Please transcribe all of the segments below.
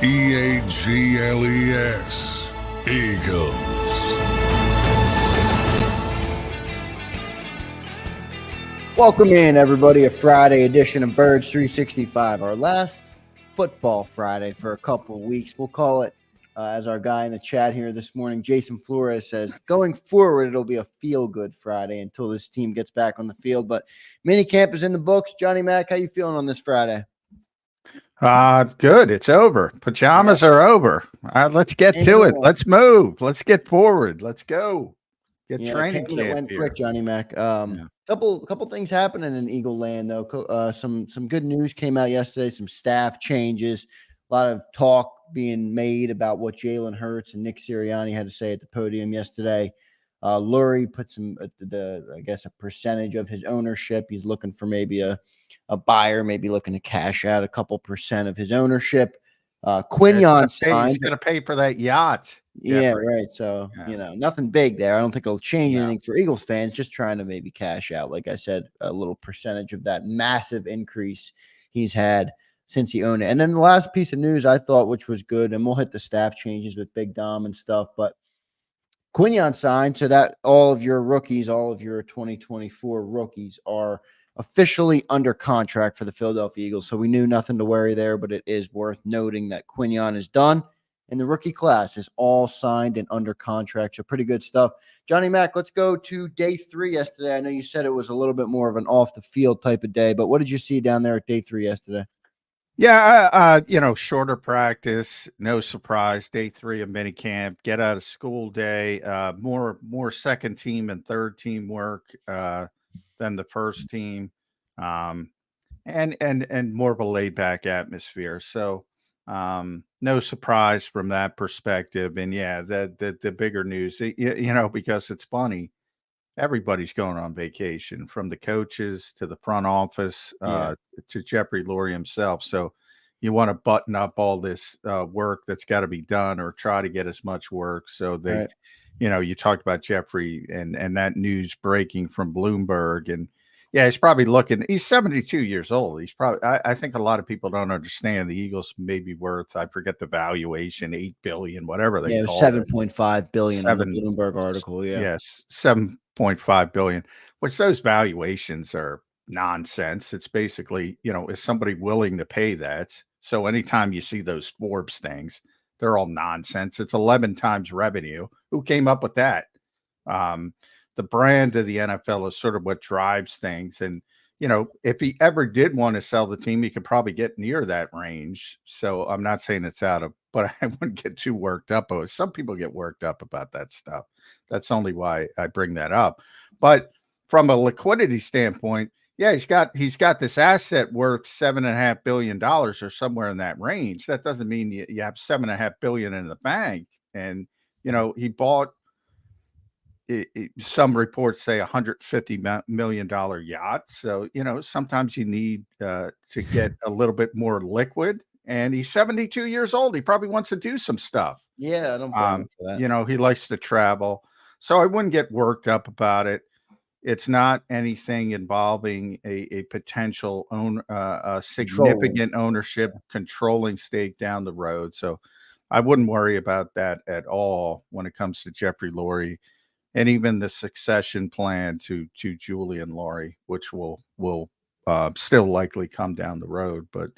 EAGLES, Eagles. Welcome in, everybody, a Friday edition of Birds 365, our last football Friday for a couple weeks. We'll call it, as our guy in the chat here this morning, Jason Flores, says, going forward, it'll be a feel-good Friday until this team gets back on the field. But minicamp is in the books. Johnny Mac, how you feeling on this Friday? Good. It's over. Pajamas are over. Let's get to it. Let's move. Let's get forward. Let's go. Get training camp. It went quick, Johnny Mac. Couple things happening in Eagle Land though. Some good news came out yesterday. Some staff changes. A lot of talk being made about what Jalen Hurts and Nick Sirianni had to say at the podium yesterday. Lurie put a percentage of his ownership. He's looking for maybe a buyer, maybe looking to cash out a couple percent of his ownership. Quinyon signed. He's going to pay for that yacht. Yeah, right. So, nothing big there. I don't think it'll change anything for Eagles fans, just trying to maybe cash out, like I said, a little percentage of that massive increase he's had since he owned it. And then the last piece of news I thought, which was good, and we'll hit the staff changes with Big Dom and stuff, but Quinyon signed so that all of your rookies, all of your 2024 rookies are officially under contract for the Philadelphia Eagles. So we knew nothing to worry there, but it is worth noting that Quinyon is done and the rookie class is all signed and under contract. So pretty good stuff. Johnny Mac, let's go to day 3 yesterday. I know you said it was a little bit more of an off the field type of day, but what did you see down there at day 3 yesterday? Yeah, shorter practice, no surprise. Day 3 of minicamp, get out of school day, more second team and third team work than the first team, and more of a laid back atmosphere. So no surprise from that perspective. And the bigger news, because it's funny, everybody's going on vacation, from the coaches to the front office to Jeffrey Lurie himself. So you want to button up all this work that's got to be done, or try to get as much work. So they, you talked about Jeffrey and that news breaking from Bloomberg, and he's probably looking. He's 72 years old. He's probably. I think a lot of people don't understand the Eagles may be worth. I forget the valuation, $8 billion, whatever they call it. $7.5 billion in the Bloomberg article. Yes, $7.5 billion. Which those valuations are nonsense. It's basically, is somebody willing to pay that? So anytime you see those Forbes things, they're all nonsense. It's 11 times revenue. Who came up with that? The brand of the NFL is sort of what drives things. And, if he ever did want to sell the team, he could probably get near that range. So I'm not saying it's out of, but I wouldn't get too worked up. Some people get worked up about that stuff. That's only why I bring that up. But from a liquidity standpoint, he's got this asset worth $7.5 billion or somewhere in that range. That doesn't mean you have $7.5 billion in the bank. And, he bought, some reports say $150 million yacht. So, sometimes you need to get a little bit more liquid. And he's 72 years old. He probably wants to do some stuff. Yeah, I don't blame him for that. He likes to travel. So I wouldn't get worked up about it. It's not anything involving a potential significant ownership controlling stake down the road. So I wouldn't worry about that at all when it comes to Jeffrey Lurie, and even the succession plan to Julian Lurie, which will still likely come down the road. But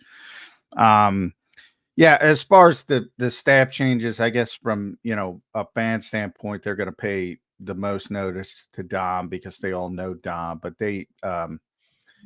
as far as the staff changes, I guess from a fan standpoint, they're going to pay the most notice to Dom because they all know Dom. But they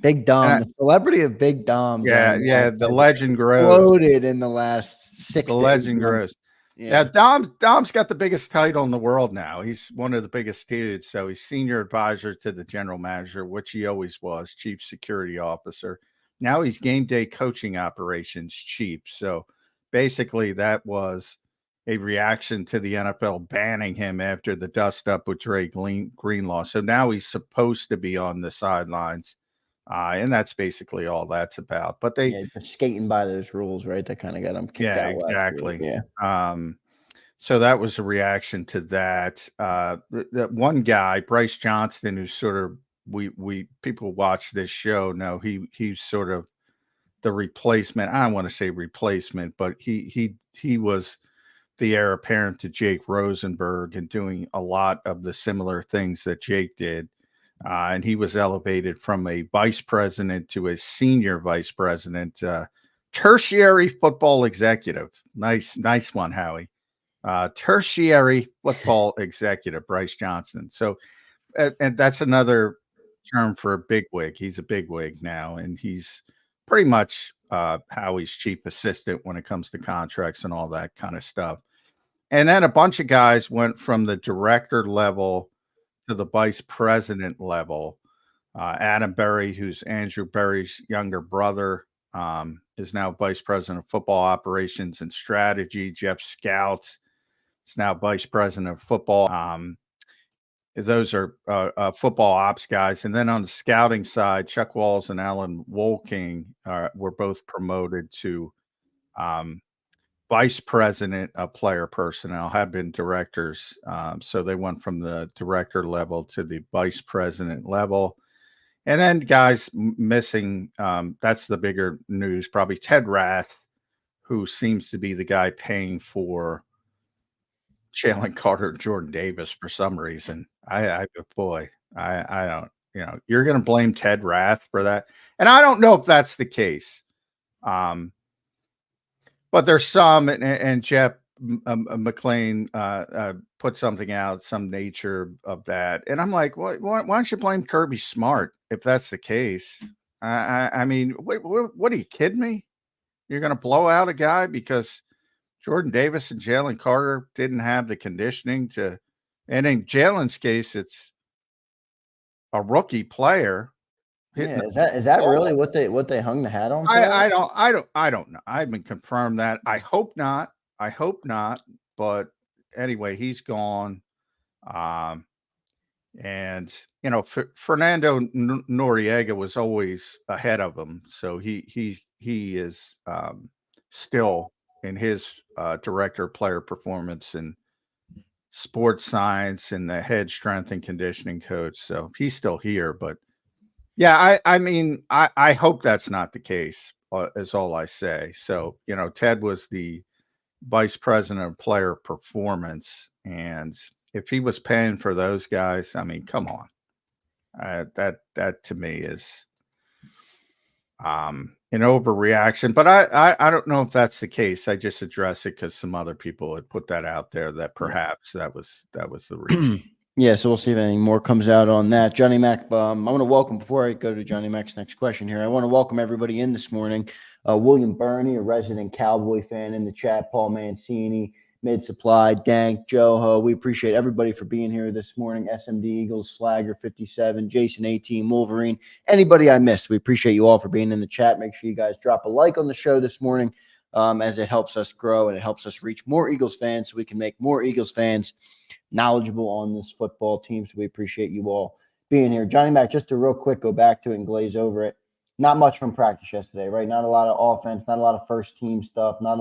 Big Dom, the celebrity of Big Dom. The legend grows. Exploded in the last 6 The legend grows. Yeah, Dom's got the biggest title in the world now. He's one of the biggest dudes. So he's senior advisor to the general manager, which he always was, chief security officer. Now he's game day coaching operations chief. So basically that was a reaction to the NFL banning him after the dust up with Dre Greenlaw. So now he's supposed to be on the sidelines. And that's basically all that's about. But they're skating by those rules, right? That kind of got them kicked out. Exactly. So that was a reaction to that. That one guy, Bryce Johnston, who sort of we people watch this show know he's sort of the replacement. I don't want to say replacement, but he was the heir apparent to Jake Rosenberg and doing a lot of the similar things that Jake did. And he was elevated from a vice president to a senior vice president, tertiary football executive. Nice one, Howie. Tertiary football executive, Bryce Johnson. So, and that's another term for a bigwig. He's a bigwig now, and he's pretty much Howie's chief assistant when it comes to contracts and all that kind of stuff. And then a bunch of guys went from the director level to the vice president level. Adam Berry, who's Andrew Berry's younger brother, is now vice president of football operations and strategy. Jeff Scout is now vice president of football. Those are football ops guys. And then on the scouting side, Chuck Walls and Alan Wolking were both promoted to vice president of player personnel, have been directors. So they went from the director level to the vice president level. And then guys missing, that's the bigger news, probably Ted Rath, who seems to be the guy paying for Jalen Carter and Jordan Davis for some reason. I don't, you're going to blame Ted Rath for that. And I don't know if that's the case. But there's some, and Jeff McLean put something out, some nature of that. And I'm like, why don't you blame Kirby Smart if that's the case? I mean, what are you kidding me? You're going to blow out a guy because Jordan Davis and Jalen Carter didn't have the conditioning to, and in Jalen's case, it's a rookie player. Yeah, is that really what they hung the hat on? I don't know. I haven't confirmed that. I hope not. But anyway, he's gone. And Fernando Noriega was always ahead of him, so he is still in his director of player performance and sports science and the head strength and conditioning coach. So he's still here, but yeah, I mean, I hope that's not the case, is all I say. So, Ted was the vice president of player performance. And if he was paying for those guys, I mean, come on. That to me is an overreaction. But I don't know if that's the case. I just address it because some other people had put that out there that perhaps that was the reason. Yeah, so we'll see if anything more comes out on that. Johnny Mac, I want to welcome, before I go to Johnny Mac's next question here, I want to welcome everybody in this morning. William Burney, a resident Cowboy fan in the chat, Paul Mancini, Mid Supply, Dank, Joho. We appreciate everybody for being here this morning. SMD Eagles, Slagger 57, Jason 18, Wolverine, anybody I missed. We appreciate you all for being in the chat. Make sure you guys drop a like on the show this morning. As it helps us grow and it helps us reach more Eagles fans so we can make more Eagles fans knowledgeable on this football team. So we appreciate you all being here. Johnny Mac, just to real quick go back to it and glaze over it. Not much from practice yesterday, right? Not a lot of offense, not a lot of first team stuff, not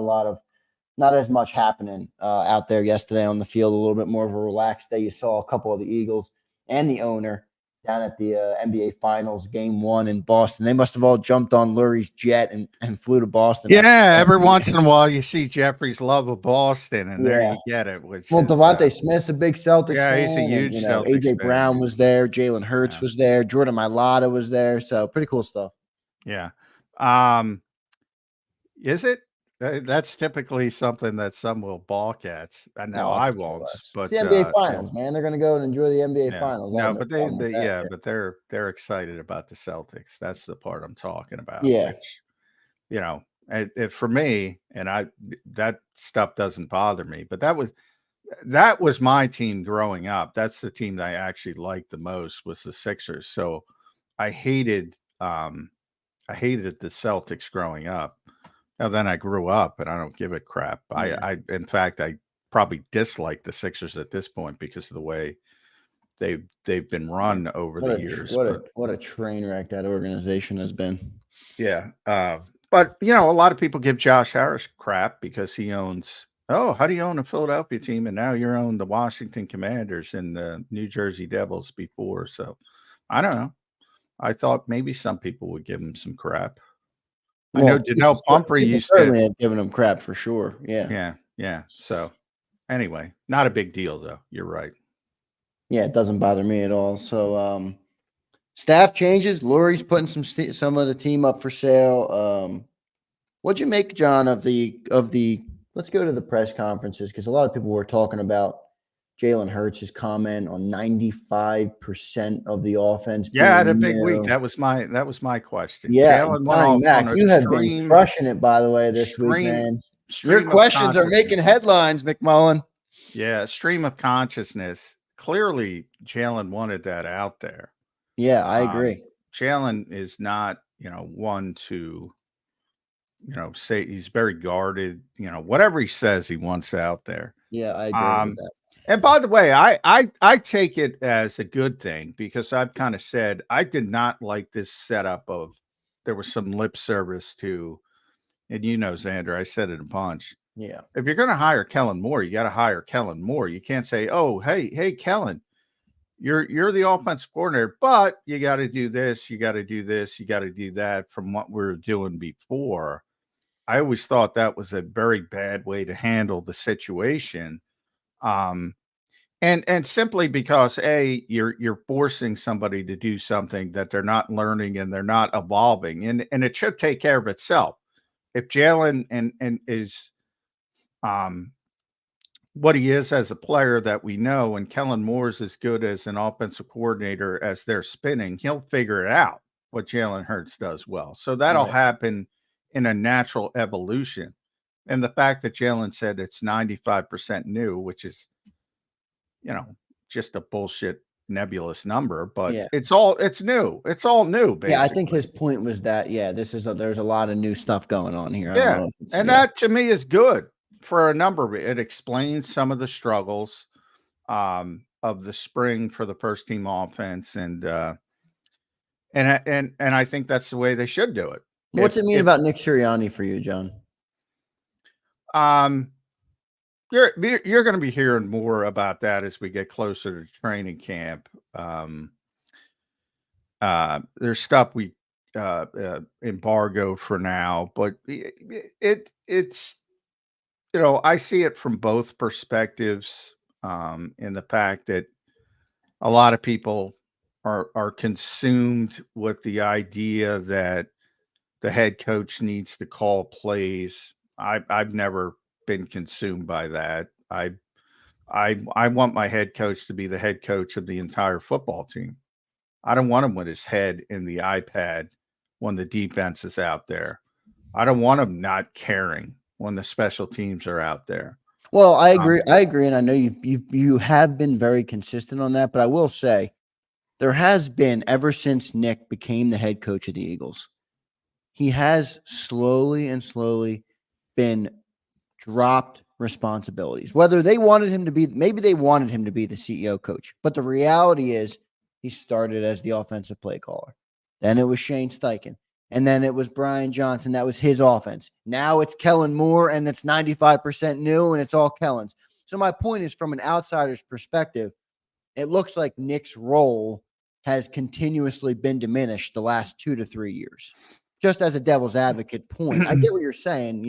as much happening out there yesterday on the field. A little bit more of a relaxed day. You saw a couple of the Eagles and the owner down at the NBA Finals Game 1 in Boston. They must have all jumped on Lurie's jet and flew to Boston. Yeah, every once in a while you see Jeffrey's love of Boston, and there you get it. Devontae Smith's a big Celtics fan. He's a huge Celtics AJ fan. Brown was there. Jalen Hurts was there. Jordan Mailata was there. So pretty cool stuff. Yeah. Is it? That's typically something that some will balk at. And now I won't. But it's the NBA Finals, man. They're going to go and enjoy the NBA Finals. No, but but they're excited about the Celtics. That's the part I'm talking about. Yeah. Which, for me, and that stuff doesn't bother me. But that was my team growing up. That's the team that I actually liked the most, was the Sixers. So I hated the Celtics growing up. Now, then I grew up, and I don't give a crap. Yeah. In fact, I probably dislike the Sixers at this point because of the way they've been run over the years. What a train wreck that organization has been. Yeah, but a lot of people give Josh Harris crap because he owns. Oh, how do you own a Philadelphia team and now you're on the Washington Commanders and the New Jersey Devils before? So I don't know. I thought maybe some people would give him some crap. I know Well, Janelle Pumphrey people used to. certainly have given him crap for sure. Yeah. Yeah. So anyway, not a big deal though. You're right. Yeah, it doesn't bother me at all. So, staff changes. Lurie's putting some of the team up for sale. What'd you make, John, of the? Let's go to the press conferences because a lot of people were talking about Jalen Hurts' comment on 95% of the offense Yeah, I had a being big week. new. That was my question. Yeah, Jalen went Johnny off on Mac, a you have been crushing it, by the way, this week, man. Your stream of questions are consciousness. making headlines, McMullen. Yeah, stream of consciousness. Clearly, Jalen wanted that out there. Yeah, I agree. Jalen is not, one to, say he's very guarded. Whatever he says, he wants out there. Yeah, I agree with that. And by the way, I take it as a good thing because I've kind of said I did not like this setup of there was some lip service to, and Zander, I said it a bunch. Yeah. If you're going to hire Kellen Moore, you got to hire Kellen Moore. You can't say, "Oh, hey, Kellen, you're the offensive coordinator, but you got to do this, you got to do this, you got to do that." From what we were doing before, I always thought that was a very bad way to handle the situation. And simply because you're forcing somebody to do something that they're not learning and they're not evolving, and it should take care of itself. If Jalen and is what he is as a player that we know, and Kellen Moore's as good as an offensive coordinator as they're spinning, he'll figure it out what Jalen Hurts does well. So that'll happen in a natural evolution. And the fact that Jalen said it's 95% new, which is, just a bullshit nebulous number, but it's new. It's all new, basically. Yeah, I think his point was that, there's a lot of new stuff going on here. Yeah. And that to me is good for a number of it. Explains some of the struggles of the spring for the first team offense. And I think that's the way they should do it. What's it mean about Nick Sirianni for you, John? You're going to be hearing more about that as we get closer to training camp. There's stuff we embargoed for now, but it's I see it from both perspectives. In the fact that a lot of people are consumed with the idea that the head coach needs to call plays. I've never been consumed by that. I want my head coach to be the head coach of the entire football team. I don't want him with his head in the iPad when the defense is out there. I don't want him not caring when the special teams are out there. Well, I agree. And I know you have been very consistent on that, but I will say there has been, ever since Nick became the head coach of the Eagles, he has slowly been dropped responsibilities. Whether they wanted him to be, maybe they wanted him to be the CEO coach, but the reality is he started as the offensive play caller. Then it was Shane Steichen. And then it was Brian Johnson. That was his offense. Now it's Kellen Moore, and it's 95% new, and it's all Kellen's. So my point is, from an outsider's perspective, it looks like Nick's role has continuously been diminished the last 2 to 3 years. Just as a devil's advocate point, I get what you're saying.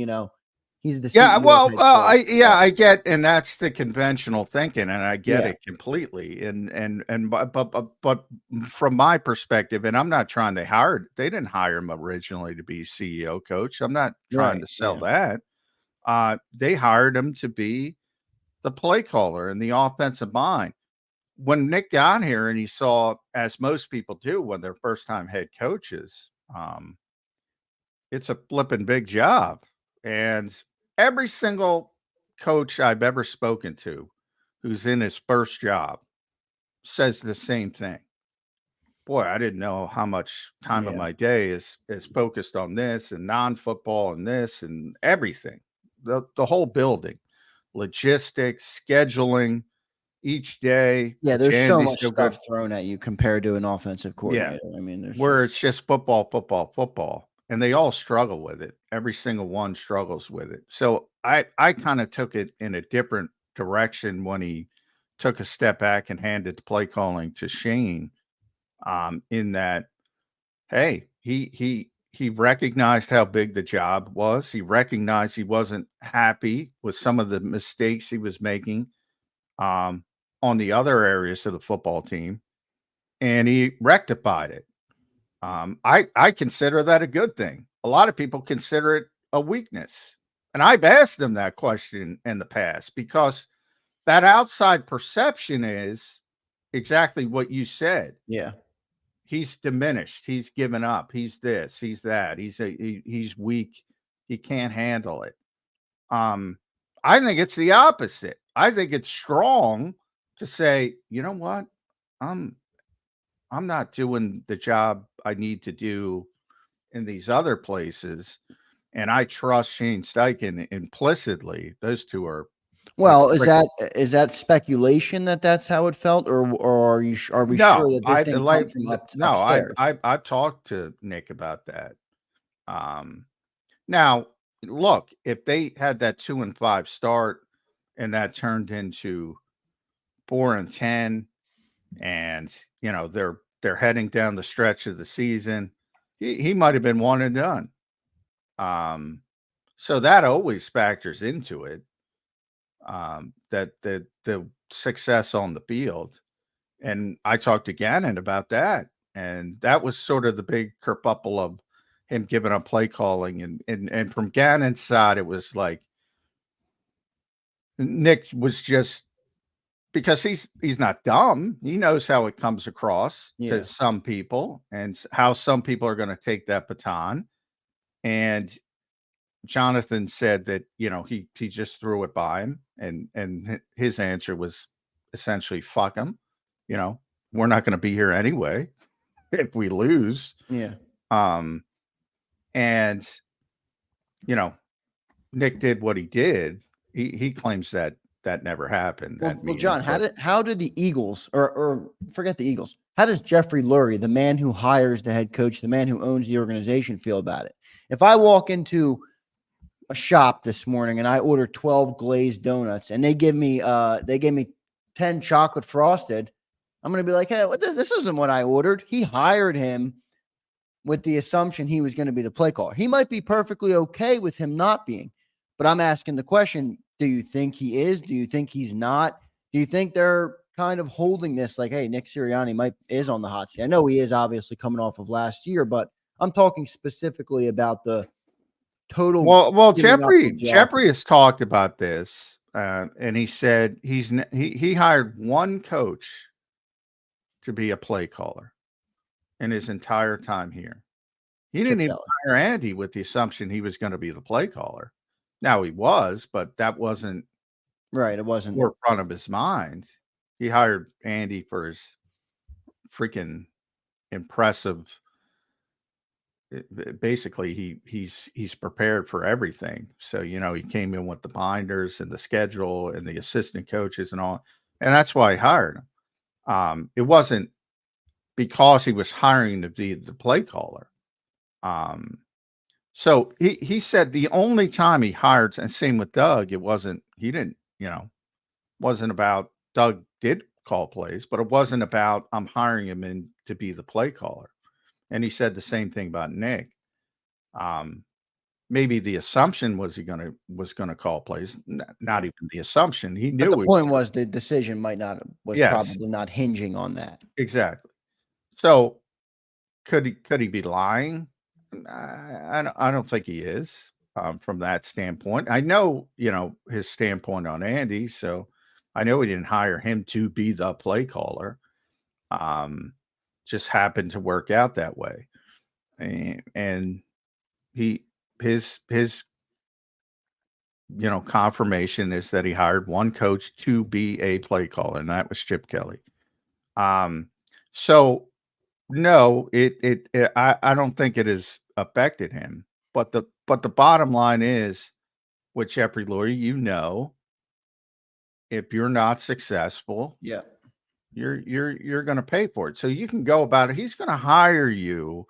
He's the CEO. I get, and that's the conventional thinking, and I get it completely. But from my perspective, and I'm not trying to they didn't hire him originally to be CEO coach. I'm not trying to sell that. They hired him to be the play caller and the offensive mind. When Nick got here and he saw, as most people do when they're first time head coaches, it's a flipping big job. And every single coach I've ever spoken to who's in his first job says the same thing. Boy, I didn't know how much time of my day is focused on this and non-football and this and everything. The whole building, logistics, scheduling each day. Yeah, there's so much stuff thrown at you compared to an offensive coordinator. Yeah. I mean, it's just football. And they all struggle with it. Every single one struggles with it. So I kind of took it in a different direction when he took a step back and handed the play calling to Shane. In that, hey, he he recognized how big the job was. He recognized he wasn't happy with some of the mistakes he was making on the other areas of the football team, and he rectified it. I consider that a good thing. A lot of people consider it a weakness. And I've asked them that question in the past because that outside perception is exactly what you said. Yeah. He's diminished. He's given up. He's this. He's that. He's weak. He can't handle it. I think it's the opposite. I think it's strong to say, you know what, I'm not doing the job I need to do in these other places, and I trust Shane Steichen implicitly. Those two are Well, is that speculation that that's how it felt, or are you are we sure that this didn't come from upstairs? I've talked to Nick about that. Now look, if they had that 2-5 start and that turned into 4-10, and they're heading down the stretch of the season, he might have been one and done. So that always factors into it. That the success on the field. And I talked to Gannon about that. And that was sort of the big kerfuffle of him giving up play calling. And from Gannon's side, it was like Nick was just, because he's not dumb. He knows how it comes across to some people and how some people are going to take that baton. And Jonathan said that, he just threw it by him, and his answer was essentially, fuck him. We're not going to be here anyway if we lose. Yeah. And Nick did what he did. He claims that never happened. Well, John, how did the Eagles, or forget the Eagles, how does Jeffrey Lurie, the man who hires the head coach, the man who owns the organization, feel about it? If I walk into a shop this morning and I order 12 glazed donuts and they give me 10 chocolate frosted, I'm going to be like, hey, this isn't what I ordered. He hired him with the assumption he was going to be the play caller. He might be perfectly okay with him not being, but I'm asking the question, do you think he is? Do you think he's not? Do you think they're kind of holding this like, hey, Nick Sirianni is on the hot seat? I know he is obviously coming off of last year, but I'm talking specifically about the total. Well, Jeffrey has talked about this, and he said he hired one coach to be a play caller in his entire time here. He didn't even hire Andy with the assumption he was going to be the play caller. Now he was, but that wasn't right. It wasn't forefront of his mind. He hired Andy for his freaking impressive. Basically, he's prepared for everything. So he came in with the binders and the schedule and the assistant coaches and all, and that's why he hired him. It wasn't because he was hiring to be the play caller. So he said the only time he hired, and same with Doug, wasn't about Doug did call plays, but it wasn't about I'm hiring him in to be the play caller. And he said the same thing about Nick. Maybe the assumption was was gonna call plays. Not even the assumption. He knew. But the point was the decision probably not hinging on that. Exactly. So could he be lying? I don't think he is from that standpoint. I know his standpoint on Andy, so I know he didn't hire him to be the play caller. Just happened to work out that way, and his confirmation is that he hired one coach to be a play caller, and that was Chip Kelly. So no, I don't think it has affected him, but the bottom line is with Jeffrey Lurie, if you're not successful, you're going to pay for it. So you can go about it. He's going to hire you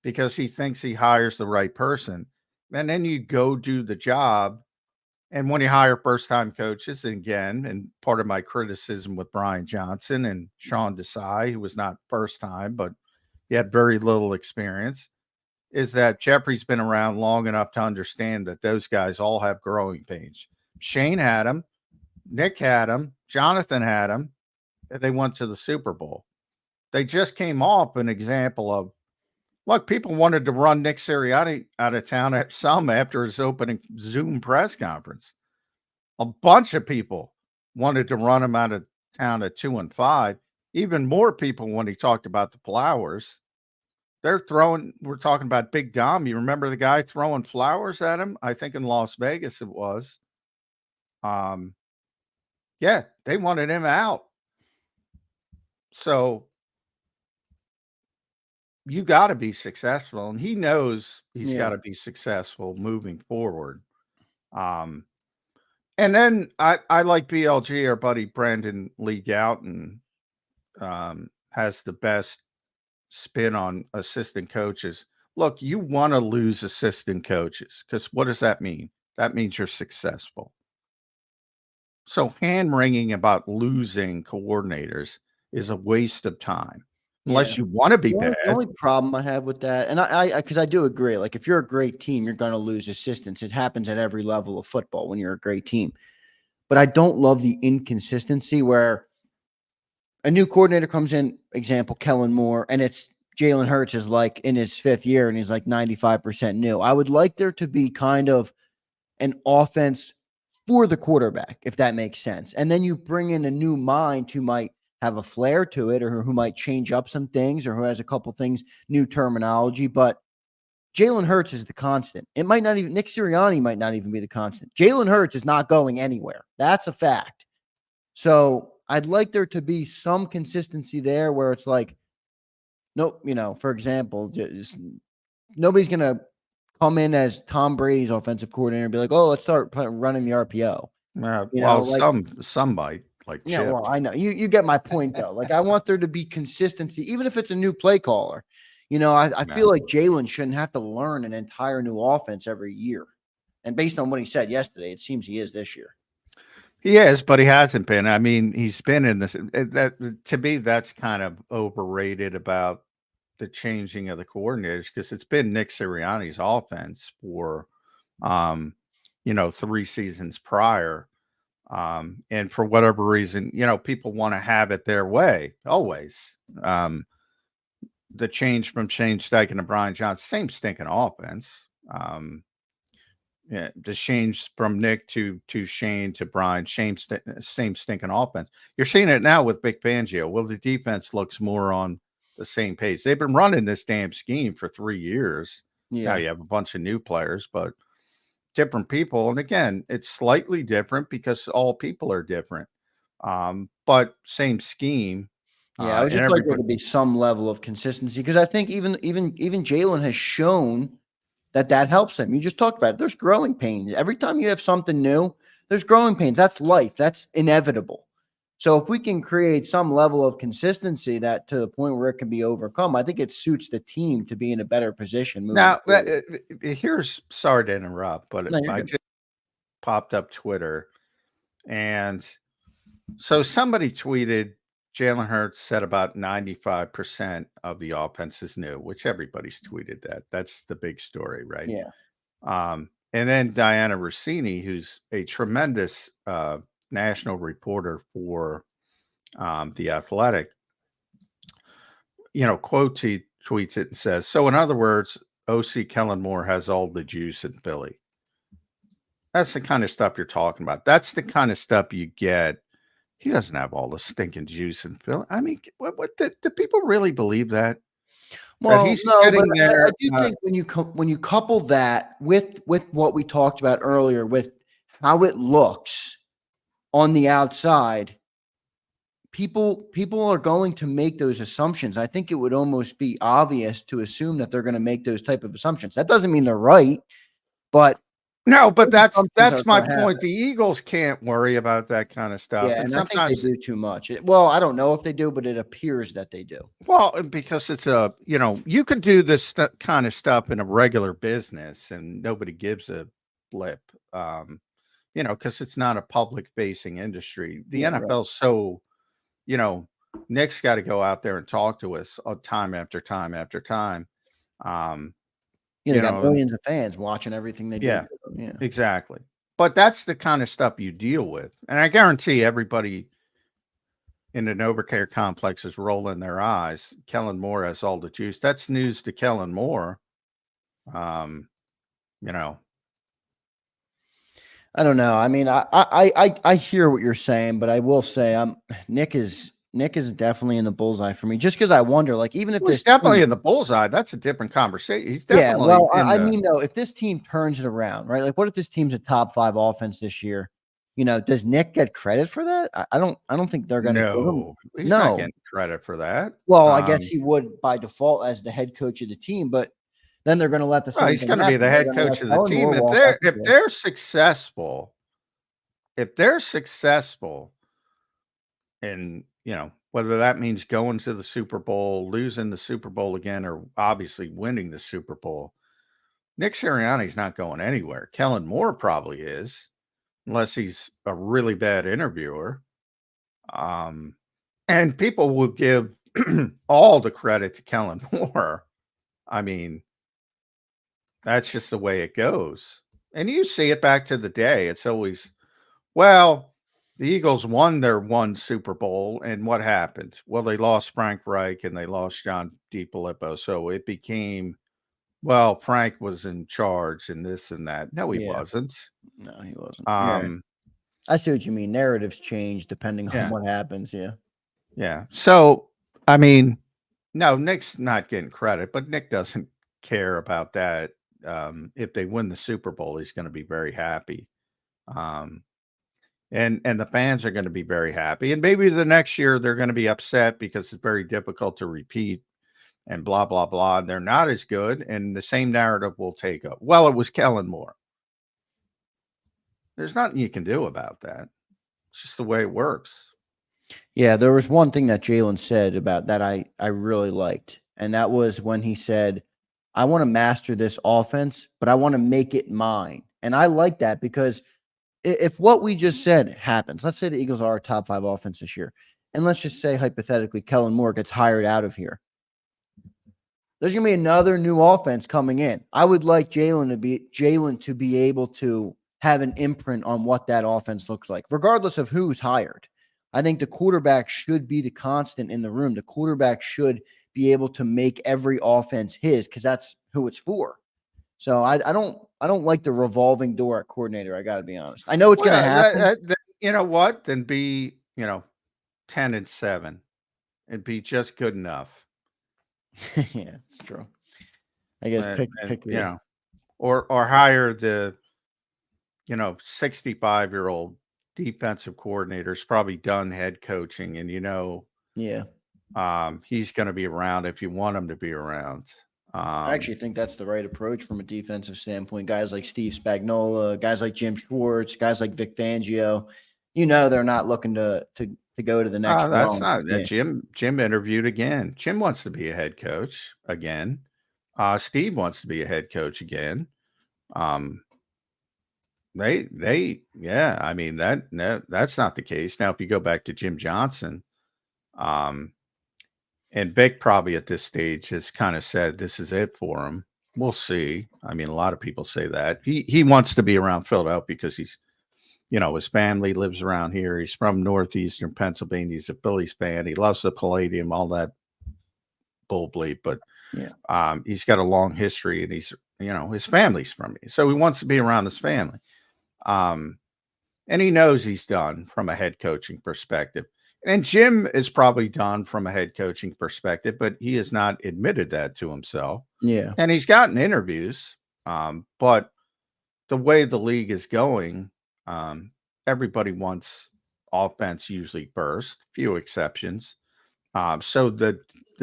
because he thinks he hires the right person. And then you go do the job. And when you hire first-time coaches, again, and part of my criticism with Brian Johnson and Sean Desai, who was not first time, but he had very little experience. is that Jeffrey's been around long enough to understand that those guys all have growing pains. Shane had them, Nick had them, Jonathan had them, and they went to the Super Bowl. They just came off an example of, look, people wanted to run Nick Sirianni out of town at some after his opening Zoom press conference. A bunch of people wanted to run him out of town at 2-5. Even more people when he talked about the flowers. We're talking about Big Dom. You remember the guy throwing flowers at him? I think in Las Vegas it was. Yeah, they wanted him out. So you got to be successful, and he knows he's got to be successful moving forward. And then I like BLG, our buddy Brandon Lee Gouton, has the best spin on assistant coaches. Look, you want to lose assistant coaches because what does that mean? That means you're successful. So hand-wringing about losing coordinators is a waste of time. Unless you want to be bad. The only problem I have with that, and because I do agree, like if you're a great team, you're going to lose assistants. It happens at every level of football when you're a great team. But I don't love the inconsistency where a new coordinator comes in, example, Kellen Moore, and it's Jalen Hurts is like in his 5th year and he's like 95% new. I would like there to be kind of an offense for the quarterback, if that makes sense. And then you bring in a new mind who might have a flair to it or who might change up some things or who has a couple things, new terminology. But Jalen Hurts is the constant. It might not even, Nick Sirianni might not even be the constant. Jalen Hurts is not going anywhere. That's a fact. So I'd like there to be some consistency there where it's like, nope, for example, nobody's going to come in as Tom Brady's offensive coordinator and be like, oh, let's start running the RPO. Some might. Like yeah, well, I know you get my point though. Like I want there to be consistency, even if it's a new play caller. I feel like Jalen shouldn't have to learn an entire new offense every year. And based on what he said yesterday, it seems he is this year. He is, but he hasn't been. I mean, he's been in this. To me, that's kind of overrated about the changing of the coordinators because it's been Nick Sirianni's offense for, 3 seasons prior. And for whatever reason, people want to have it their way always. The change from Shane Steichen to Brian Johnson, same stinking offense. The change from Nick to Shane to Brian, same stinking offense. You're seeing it now with Vic Fangio. Well, the defense looks more on the same page. They've been running this damn scheme for 3 years. Yeah. Now you have a bunch of new players, but different people. And again, it's slightly different because all people are different. But same scheme. Yeah, I would just like there to be some level of consistency because I think even Jalen has shown that helps him. You just talked about it. There's growing pains. Every time you have something new, there's growing pains. That's life. That's inevitable. So if we can create some level of consistency that to the point where it can be overcome, I think it suits the team to be in a better position. Now, sorry to interrupt, but I just popped up Twitter. And so somebody tweeted, Jalen Hurts said about 95% of the offense is new, which everybody's tweeted that. That's the big story, right? Yeah. And then Diana Rossini, who's a tremendous national reporter for The Athletic, tweets it and says, so in other words, OC Kellen Moore has all the juice in Philly. That's the kind of stuff you're talking about. That's the kind of stuff you get. He doesn't have all the stinking juice in Philly. I mean, what do people really believe that? Well, he's sitting there. I do think when you couple that with what we talked about earlier, with how it looks on the outside, people are going to make those assumptions. I think it would almost be obvious to assume that they're going to make those type of assumptions. That doesn't mean they're right, but no, but that's my point. The Eagles can't worry about that kind of stuff. Yeah, and sometimes I think they do too much. Well, I don't know if they do, but it appears that they do. Well, because it's you can do this kind of stuff in a regular business and nobody gives a flip, because it's not a public-facing industry. The NFL's so, Nick's got to go out there and talk to us time after time after time. Yeah, they got millions of fans watching everything they do. Yeah, exactly. But that's the kind of stuff you deal with. And I guarantee everybody in the NovaCare complex is rolling their eyes. Kellen Moore has all the juice. That's news to Kellen Moore. You know, I don't know. I mean, I hear what you're saying, but I will say Nick is definitely in the bullseye for me. Just because I wonder, like, even if he's definitely in the bullseye, that's a different conversation. He's definitely well, I mean, though, if this team turns it around, right? Like, what if this team's a top 5 offense this year? You know, does Nick get credit for that? I don't think they're going to give him. He's not getting credit for that. Well, I guess he would by default as the head coach of the team, but then they're going to let the same he's going to be the head coach of the team. If they're successful, and you know, whether that means going to the Super Bowl, losing the Super Bowl again, or obviously winning the Super Bowl, Nick Sirianni's not going anywhere. Kellen Moore probably is, unless he's a really bad interviewer. And people will give all the credit to Kellen Moore. I mean, that's just the way it goes. And you see it back to the day. It's always, well, the Eagles won their one Super Bowl, and what happened? Well, they lost Frank Reich and they lost John DiFilippo. So it became, well, Frank was in charge and this and that. No, he wasn't. No, he wasn't. I see what you mean. Narratives change depending on what happens. Yeah. So, I mean, no, Nick's not getting credit, but Nick doesn't care about that. If they win the Super Bowl, he's going to be very happy. And the fans are going to be very happy. And maybe the next year they're going to be upset because it's very difficult to repeat and blah, blah, blah. And they're not as good. And the same narrative will take up. Well, it was Kellen Moore. There's nothing you can do about that. It's just the way it works. Yeah, there was one thing that Jalen said about that I really liked. And that was when he said, I want to master this offense, but I want to make it mine. And I like that because if what we just said happens, let's say the Eagles are a top 5 offense this year, and let's just say hypothetically Kellen Moore gets hired out of here. There's going to be another new offense coming in. I would like Jalen to be able to have an imprint on what that offense looks like, regardless of who's hired. I think the quarterback should be the constant in the room. The quarterback should be able to make every offense his because that's who it's for. So I don't like the revolving door at coordinator. I got to be honest. I know it's going to happen. You know what? Then be 10-7 and be just good enough. Yeah, it's true. I guess pick or hire the 65-year-old defensive coordinator's probably done head coaching, and he's going to be around if you want him to be around. I actually think that's the right approach from a defensive standpoint. Guys like Steve Spagnuolo, guys like Jim Schwartz, guys like Vic Fangio, they're not looking to go to the next round. That's not that. Jim interviewed again. Jim wants to be a head coach again. Steve wants to be a head coach again. I mean, that's not the case. Now, if you go back to Jim Johnson, and Vic probably at this stage has kind of said this is it for him. We'll see. I mean, a lot of people say that. He wants to be around Philadelphia because he's, his family lives around here. He's from northeastern Pennsylvania. He's a Phillies fan. He loves the Palladium, all that bull bleep. But he's got a long history, and he's, his family's from here. So he wants to be around his family. And he knows he's done from a head coaching perspective. And Jim is probably done from a head coaching perspective, but he has not admitted that to himself. Yeah. And he's gotten interviews. But the way the league is going, everybody wants offense usually first, few exceptions. So the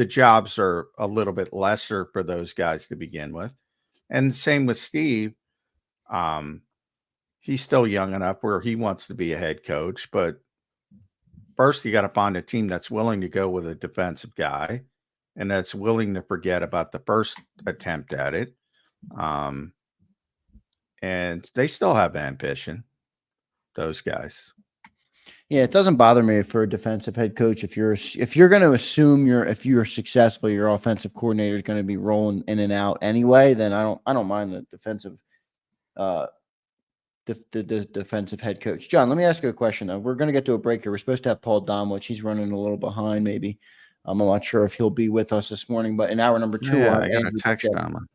jobs are a little bit lesser for those guys to begin with. And same with Steve. He's still young enough where he wants to be a head coach, but first you got to find a team that's willing to go with a defensive guy and that's willing to forget about the first attempt at it. And they still have ambition, those guys. Yeah, it doesn't bother me for a defensive head coach if you're going to assume if you're successful, your offensive coordinator is going to be rolling in and out anyway. Then I don't mind the defensive the defensive head coach. John, let me ask you a question though. We're going to get to a break here. We're supposed to have Paul Domowitch. He's running a little behind. Maybe I'm not sure if he'll be with us this morning. But in hour number 2, Yeah, I got a text on him.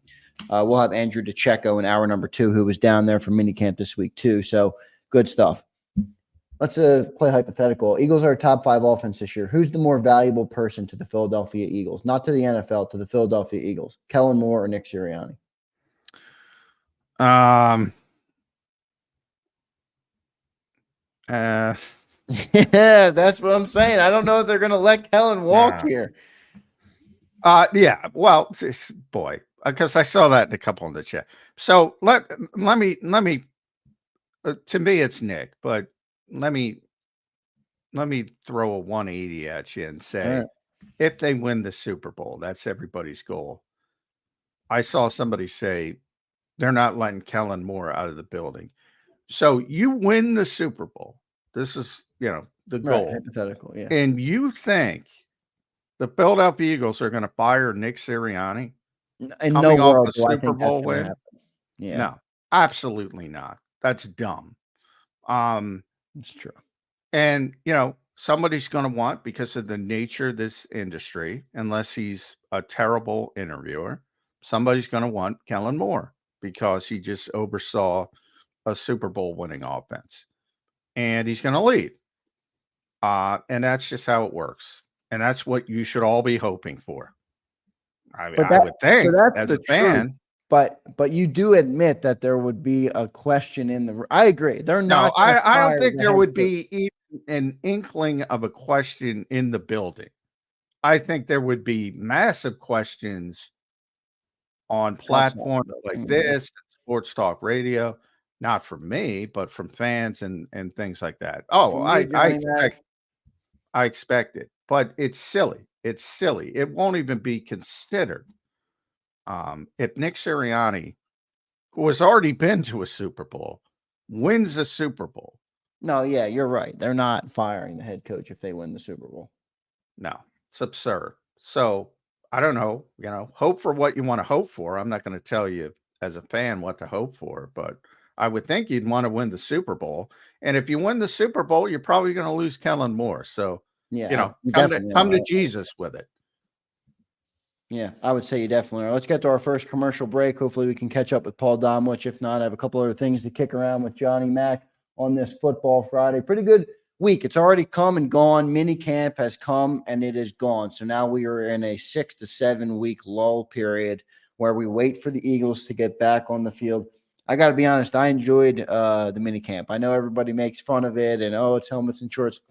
We'll have Andrew DiCecco in hour number 2, who was down there for minicamp this week too. So good stuff. Let's play hypothetical. Eagles are a top 5 offense this year. Who's the more valuable person to the Philadelphia Eagles? Not to the NFL, to the Philadelphia Eagles. Kellen Moore or Nick Sirianni? Yeah, that's what I'm saying. I don't know if they're going to let Kellen walk here. Yeah. Well, boy, because I saw that in a couple in the chat. So let me. To me, it's Nick, but let me throw a 180 at you and say, if they win the Super Bowl, that's everybody's goal. I saw somebody say they're not letting Kellen Moore out of the building. So you win the Super Bowl. This is, the goal. Hypothetical, yeah. And you think the Philadelphia Eagles are going to fire Nick Sirianni in coming no off world a Super Bowl win? Yeah. No, absolutely not. That's dumb. It's true. And, somebody's going to want, because of the nature of this industry, unless he's a terrible interviewer, somebody's going to want Kellen Moore because he just oversaw a Super Bowl winning offense. And he's going to lead. And that's just how it works. And that's what you should all be hoping for. I would think, so that's as a fan. Truth. But you do admit that there would be a question in the. I agree. They're not. No, I don't think there would be even an inkling of a question in the building. I think there would be massive questions on platforms like this, Sports Talk Radio, not from me, but from fans and things like that. Oh, I expect it, but it's silly. It's silly. It won't even be considered. If Nick Sirianni, who has already been to a Super Bowl, wins a Super Bowl. No, yeah, you're right. They're not firing the head coach if they win the Super Bowl. No, it's absurd. So I don't know, hope for what you want to hope for. I'm not going to tell you as a fan what to hope for, but I would think you'd want to win the Super Bowl. And if you win the Super Bowl, you're probably going to lose Kellen Moore. So, come to Jesus with it. Yeah, I would say you definitely are. Let's get to our first commercial break. Hopefully we can catch up with Paul Domowitch. If not, I have a couple other things to kick around with Johnny Mac on this Football Friday. Pretty good week. It's already come and gone. Mini camp has come and it is gone. So now we are in a 6 to 7 week lull period where we wait for the Eagles to get back on the field. I got to be honest, I enjoyed the mini camp. I know everybody makes fun of it and, it's helmets and shorts.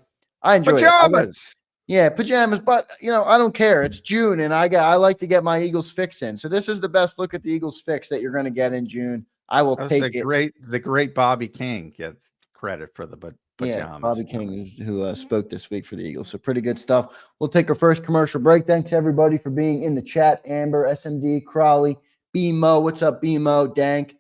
I enjoyed pajamas. Yeah, pajamas, but I don't care. It's June, and I like to get my Eagles fix in. So this is the best look at the Eagles fix that you're going to get in June. I will take it. The great Bobby King gets credit for the pajamas. Yeah, Bobby King, who spoke this week for the Eagles. So pretty good stuff. We'll take our first commercial break. Thanks everybody for being in the chat. Amber, SMD, Crowley, BMO. What's up, BMO? Dank,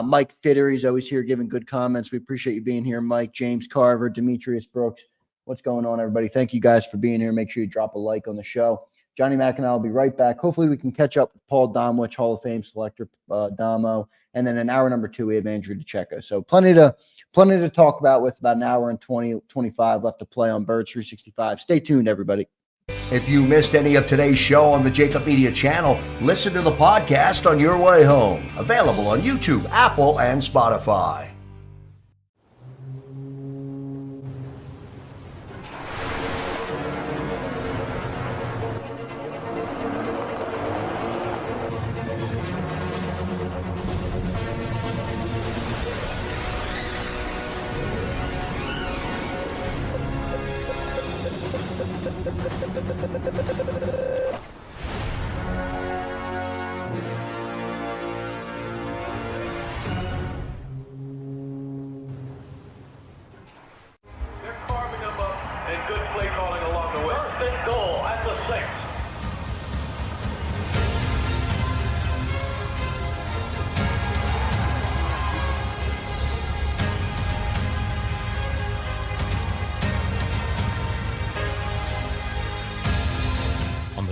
Mike Fitter. He's always here giving good comments. We appreciate you being here, Mike. James Carver, Demetrius Brooks. What's going on, everybody? Thank you guys for being here. Make sure you drop a like on the show. Johnny Mac and I will be right back. Hopefully we can catch up with Paul Domowitch, Hall of Fame selector, Domo. And then in hour number 2, we have Andrew DiCecco. So plenty to talk about with about an hour and 25 left to play on Birds 365. Stay tuned, everybody. If you missed any of today's show on the JAKIB Media channel, listen to the podcast on your way home. Available on YouTube, Apple, and Spotify.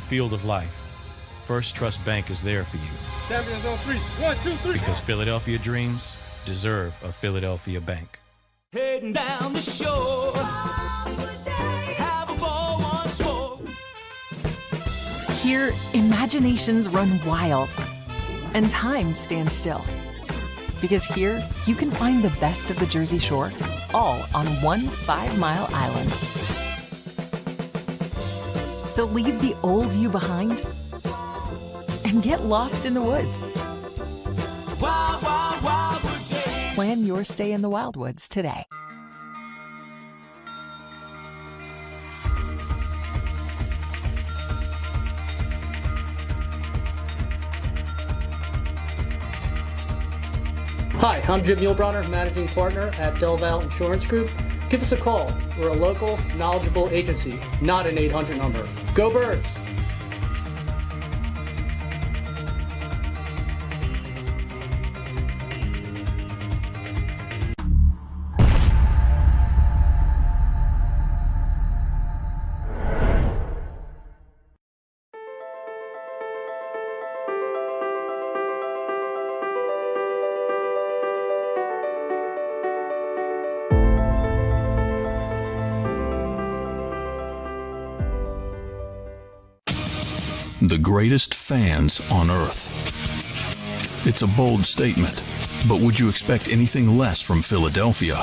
field of life, First Trust Bank is there for you. Champions on 3. 1, 2, 3. Because Philadelphia dreams deserve a Philadelphia bank. Heading down the shore. Have a ball once more. Here, imaginations run wild and time stands still. Because here, you can find the best of the Jersey Shore, all on one 5-mile island. So leave the old you behind and get lost in the woods. Wild, wild, wildwood days. Plan your stay in the Wildwoods today. Hi, I'm Jim Muehlbronner, Managing Partner at Del Val Insurance Group. Give us a call. We're a local, knowledgeable agency, not an 800 number. Go Birds! The greatest fans on earth. It's a bold statement, but would you expect anything less from Philadelphia?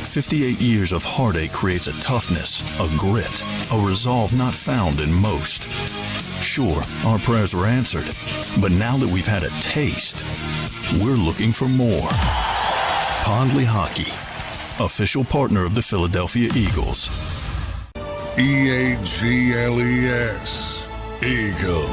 58 years of heartache creates a toughness, a grit, a resolve not found in most. Sure, our prayers were answered, but now that we've had a taste, we're looking for more. Pondley Hockey, official partner of the Philadelphia Eagles. EAGLES, Eagles.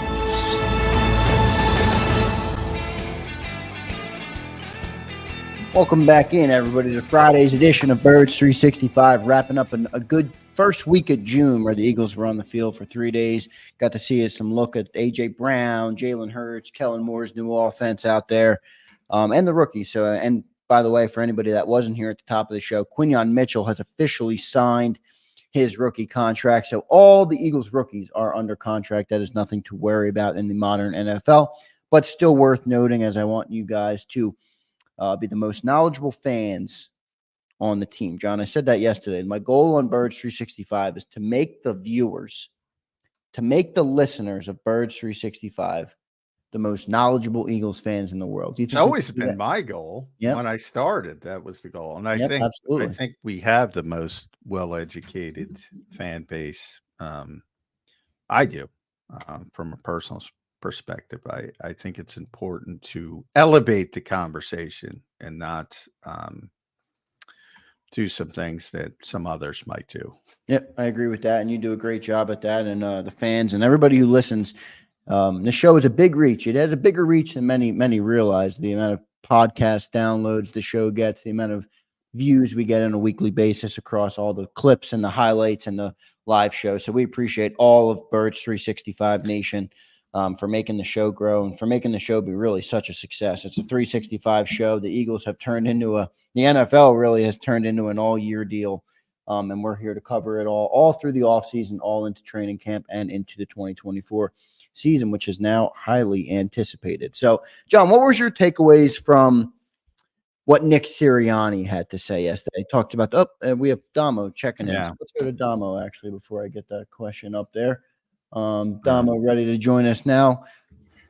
Welcome back in, everybody, to Friday's edition of Birds 365, wrapping up a good first week of June where the Eagles were on the field for 3 days. Got to see some look at A.J. Brown, Jalen Hurts, Kellen Moore's new offense out there, and the rookies. So, and by the way, for anybody that wasn't here at the top of the show, Quinyon Mitchell has officially signed his rookie contract. So all the Eagles rookies are under contract. That is nothing to worry about in the modern NFL, but still worth noting, as I want you guys to be the most knowledgeable fans on the team. John, I said that yesterday. My goal on Birds 365 is to make the viewers, to make the listeners of Birds 365 the most knowledgeable Eagles fans in the world. Do you think it's always been my goal? Yep. When I started, that was the goal, and I think we have the most well-educated fan base. I do, from a personal perspective. I think it's important to elevate the conversation and not do some things that some others might do. Yep, I agree with that, and you do a great job at that. And the fans and everybody who listens. The show is a big reach. It has a bigger reach than many realize. The amount of podcast downloads the show gets, the amount of views we get on a weekly basis across all the clips and the highlights and the live show. So we appreciate all of Birds 365 Nation for making the show grow and for making the show be really such a success. It's a 365 show. The Eagles have turned into the NFL really has turned into an all-year deal. And we're here to cover it all through the offseason, all into training camp and into the 2024 season, which is now highly anticipated. So, John, what was your takeaways from what Nick Sirianni had to say yesterday? He talked about, we have Damo checking in. So let's go to Damo, actually, before I get that question up there. Damo ready to join us now.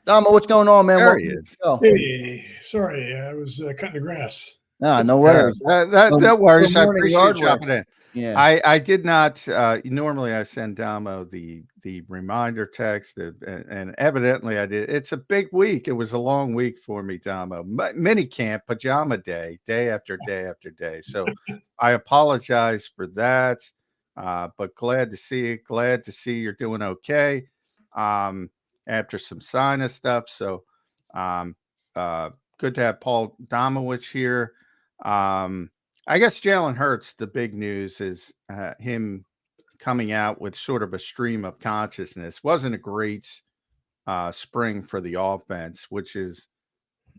Damo, what's going on, man? There he is. Hey, sorry, I was cutting the grass. No worries. No worries. I appreciate you jumping in. Yeah, I did not. Normally, I send Damo the reminder text, and evidently I did. It's a big week. It was a long week for me, Damo. Mini camp, pajama day after day after day. So I apologize for that, but glad to see you. Glad to see you're doing okay after some sinus stuff. So good to have Paul Domowitch here. I guess Jalen Hurts, the big news is him coming out with sort of a stream of consciousness. Wasn't a great spring for the offense, which is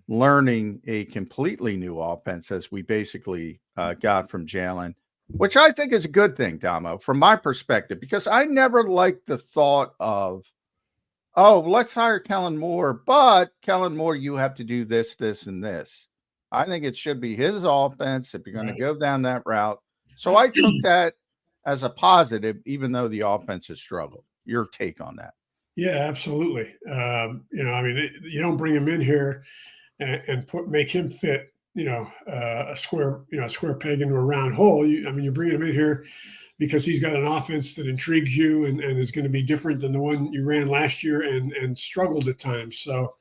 learning a completely new offense as we basically got from Jalen. which I think is a good thing, Damo, from my perspective, because I never liked the thought of, oh, let's hire Kellen Moore, but Kellen Moore, you have to do this, this, and this. I think it should be his offense if you're going to go down that route. So I took that as a positive, even though the offense has struggled. Your take on that? Yeah, absolutely. You don't bring him in here and make him fit, a square peg into a round hole. You bring him in here because he's got an offense that intrigues you and is going to be different than the one you ran last year and struggled at times. So,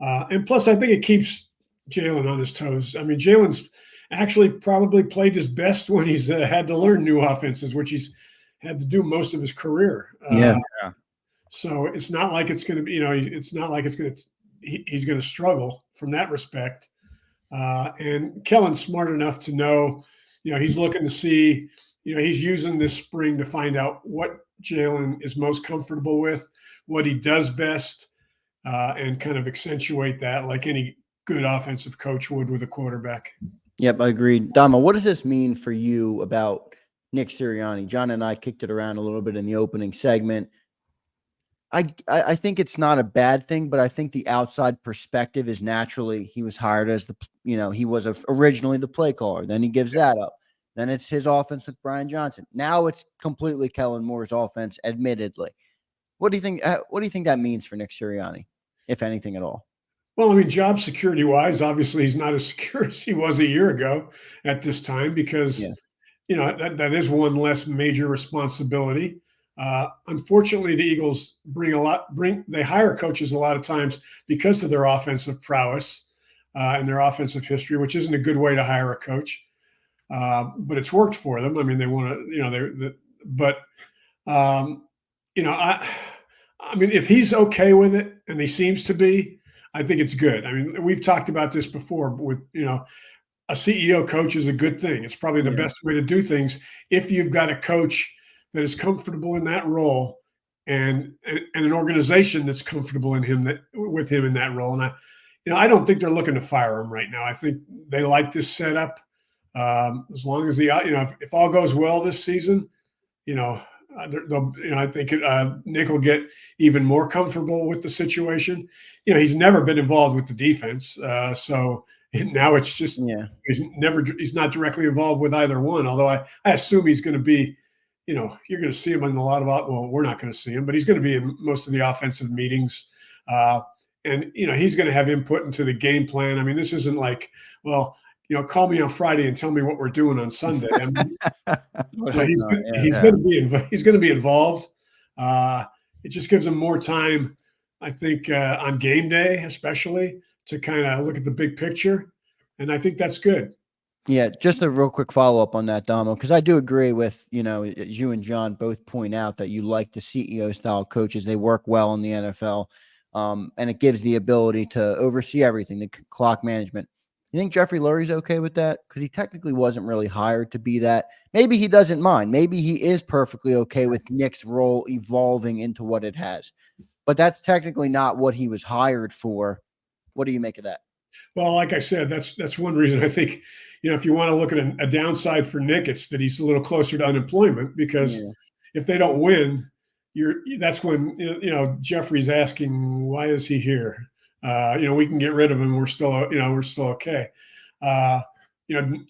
and plus, I think it keeps Jalen on his toes. I mean, Jalen's actually probably played his best when he's had to learn new offenses, which he's had to do most of his career. So it's not like it's going to be, it's not like he's going to struggle from that respect. And Kellen's smart enough to know, he's looking to see, he's using this spring to find out what Jalen is most comfortable with, what he does best, and kind of accentuate that like any good offensive coach would with a quarterback. Yep, I agree. Dama, what does this mean for you about Nick Sirianni? John and I kicked it around a little bit in the opening segment. I think it's not a bad thing, but I think the outside perspective is naturally he was hired as he was originally the play caller. Then he gives that up. Then it's his offense with Brian Johnson. Now it's completely Kellen Moore's offense, admittedly. What do you think? What do you think that means for Nick Sirianni, if anything at all? Well, I mean, job security wise, obviously he's not as secure as he was a year ago at this time because, that is one less major responsibility. Unfortunately, the Eagles they hire coaches a lot of times because of their offensive prowess and their offensive history, which isn't a good way to hire a coach. But it's worked for them. I mean, they want to, I mean, if he's okay with it, and he seems to be, I think it's good. I mean, we've talked about this before with, a CEO coach is a good thing. It's probably the best way to do things if you've got a coach that is comfortable in that role and an organization that's comfortable with him in that role. And I don't think they're looking to fire him right now. I think they like this setup. As long as if all goes well this season, I think Nick will get even more comfortable with the situation. He's never been involved with the defense. So now it's just, he's not directly involved with either one. Although I assume he's going to be, you're going to see him in a lot of, we're not going to see him, but he's going to be in most of the offensive meetings. And he's going to have input into the game plan. I mean, this isn't like, call me on Friday and tell me what we're doing on Sunday. I mean, he's going to be involved. It just gives him more time, I think, on game day, especially to kind of look at the big picture. And I think that's good. Yeah, just a real quick follow-up on that, Damo, because I do agree with, as you and John both point out that you like the CEO-style coaches. They work well in the NFL, and it gives the ability to oversee everything, the clock management. You think Jeffrey Lurie's okay with that? Because he technically wasn't really hired to be that. Maybe he doesn't mind. Maybe he is perfectly okay with Nick's role evolving into what it has. But that's technically not what he was hired for. What do you make of that? Well, like I said, that's one reason I think, if you want to look at a downside for Nick, it's that he's a little closer to unemployment because if they don't win, that's when, Jeffrey's asking, why is he here? We can get rid of him. We're still okay.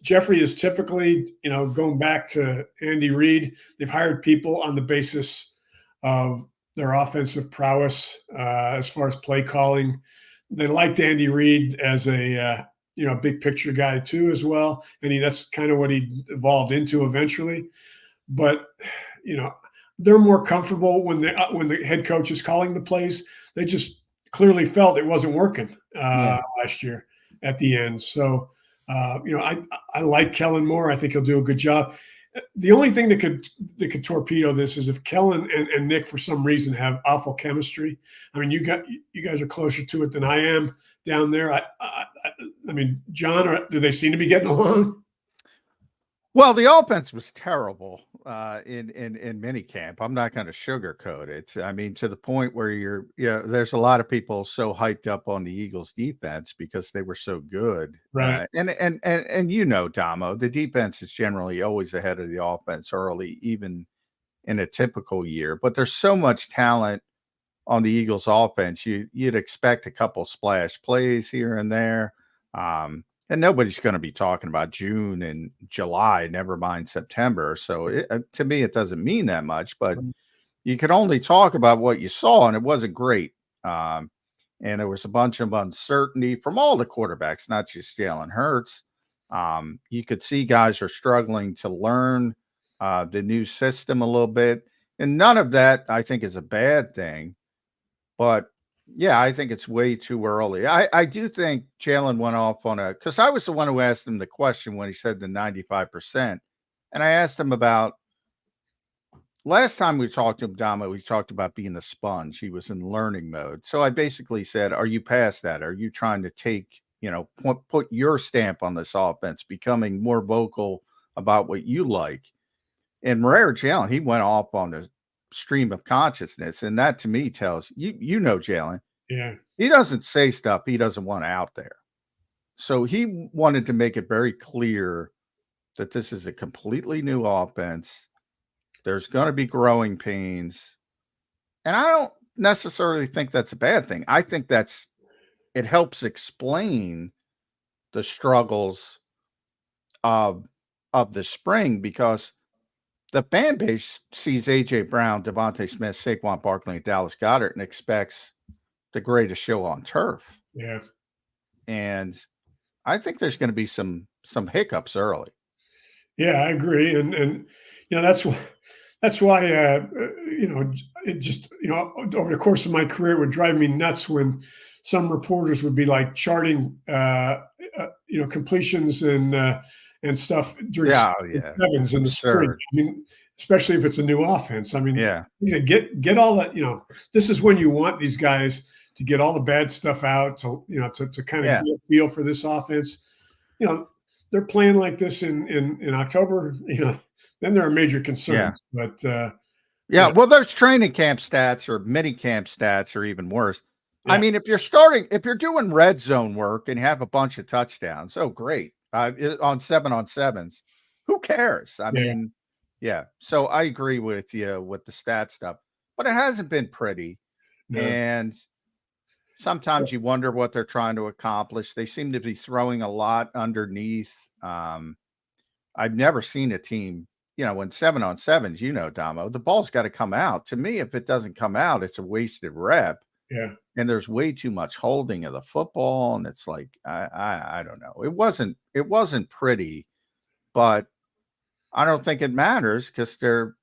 Jeffrey is typically, going back to Andy Reid, they've hired people on the basis of their offensive prowess as far as play calling. They liked Andy Reid as a big picture guy too, as well. And that's kind of what he evolved into eventually. But, they're more comfortable when the head coach is calling the plays. They just clearly felt it wasn't working last year at the end. So, I like Kellen Moore. I think he'll do a good job. The only thing that could torpedo this is if Kellen and Nick, for some reason, have awful chemistry. I mean, you guys are closer to it than I am down there. I mean, John, do they seem to be getting along? Well, the offense was terrible in minicamp. I'm not going to sugarcoat it. I mean, to the point where there's a lot of people so hyped up on the Eagles' defense because they were so good. Right. And Damo, the defense is generally always ahead of the offense early, even in a typical year. But there's so much talent on the Eagles' offense. You'd expect a couple splash plays here and there. And nobody's going to be talking about June and July, never mind September. So to me, it doesn't mean that much, but you can only talk about what you saw, and it wasn't great. And there was a bunch of uncertainty from all the quarterbacks, not just Jalen Hurts. You could see guys are struggling to learn the new system a little bit. And none of that, I think, is a bad thing. But yeah, I think it's way too early. I do think Jalen went off on because I was the one who asked him the question when he said the 95%. And I asked him about last time we talked to him, Damo, we talked about being a sponge. He was in learning mode. So I basically said, are you past that? Are you trying to take, put your stamp on this offense, becoming more vocal about what you like? And Rare Jalen, he went off on the stream of consciousness, and that to me tells Jalen, he doesn't say stuff he doesn't want out there. So he wanted to make it very clear that this is a completely new offense. There's going to be growing pains, and I don't necessarily think that's a bad thing. I think it helps explain the struggles of the spring, because the fan base sees A.J. Brown, Devontae Smith, Saquon Barkley, and Dallas Goedert and expects the greatest show on turf. Yeah. And I think there's going to be some hiccups early. Yeah, I agree. And that's why, it just, over the course of my career, it would drive me nuts when some reporters would be like charting, completions and stuff during sevens in the spring. I mean, especially if it's a new offense. I mean, get all that. This is when you want these guys to get all the bad stuff out, to kind of get a feel for this offense. They're playing like this in October. Then there are major concerns. But well, there's training camp stats or mini camp stats or even worse. I mean, if you're doing red zone work and have a bunch of touchdowns, oh great. On 7-on-7s, who cares? I mean, so I agree with you with the stat stuff, but it hasn't been pretty. No. And sometimes you wonder what they're trying to accomplish. They seem to be throwing a lot underneath. I've never seen a team, when 7-on-7s, Damo, the ball's got to come out. To me, if it doesn't come out, it's a wasted rep. Yeah. And there's way too much holding of the football. And it's like, I don't know. It wasn't pretty, but I don't think it matters because they're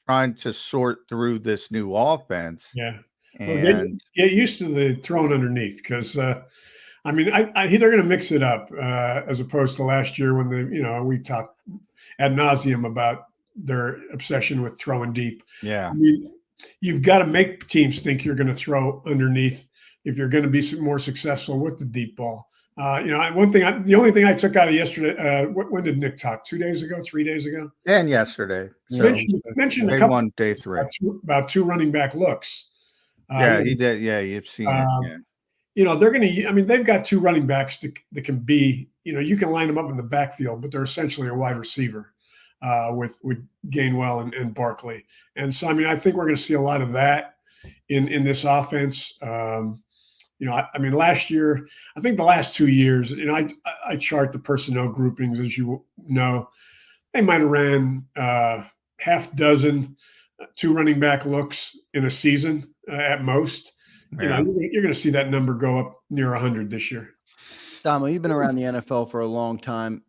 trying to sort through this new offense. Yeah. And get used to the throwing underneath, because they're going to mix it up as opposed to last year when we talked ad nauseum about their obsession with throwing deep. Yeah. I mean, you've got to make teams think you're going to throw underneath if you're going to be more successful with the deep ball. The only thing I took out of yesterday, when did Nick talk? 2 days ago, 3 days ago? And yesterday. So mentioned a couple day three. About two running back looks. He did. Yeah, you've seen it. Yeah. They're going to, they've got two running backs that can be, you can line them up in the backfield, but they're essentially a wide receiver with Gainwell and Barkley. And so, I think we're going to see a lot of that in this offense. Last year, I think the last 2 years, I chart the personnel groupings, as you know. They might have ran half dozen two running back looks in a season at most. Yeah. You're going to see that number go up near 100 this year. Damo, you've been around the NFL for a long time.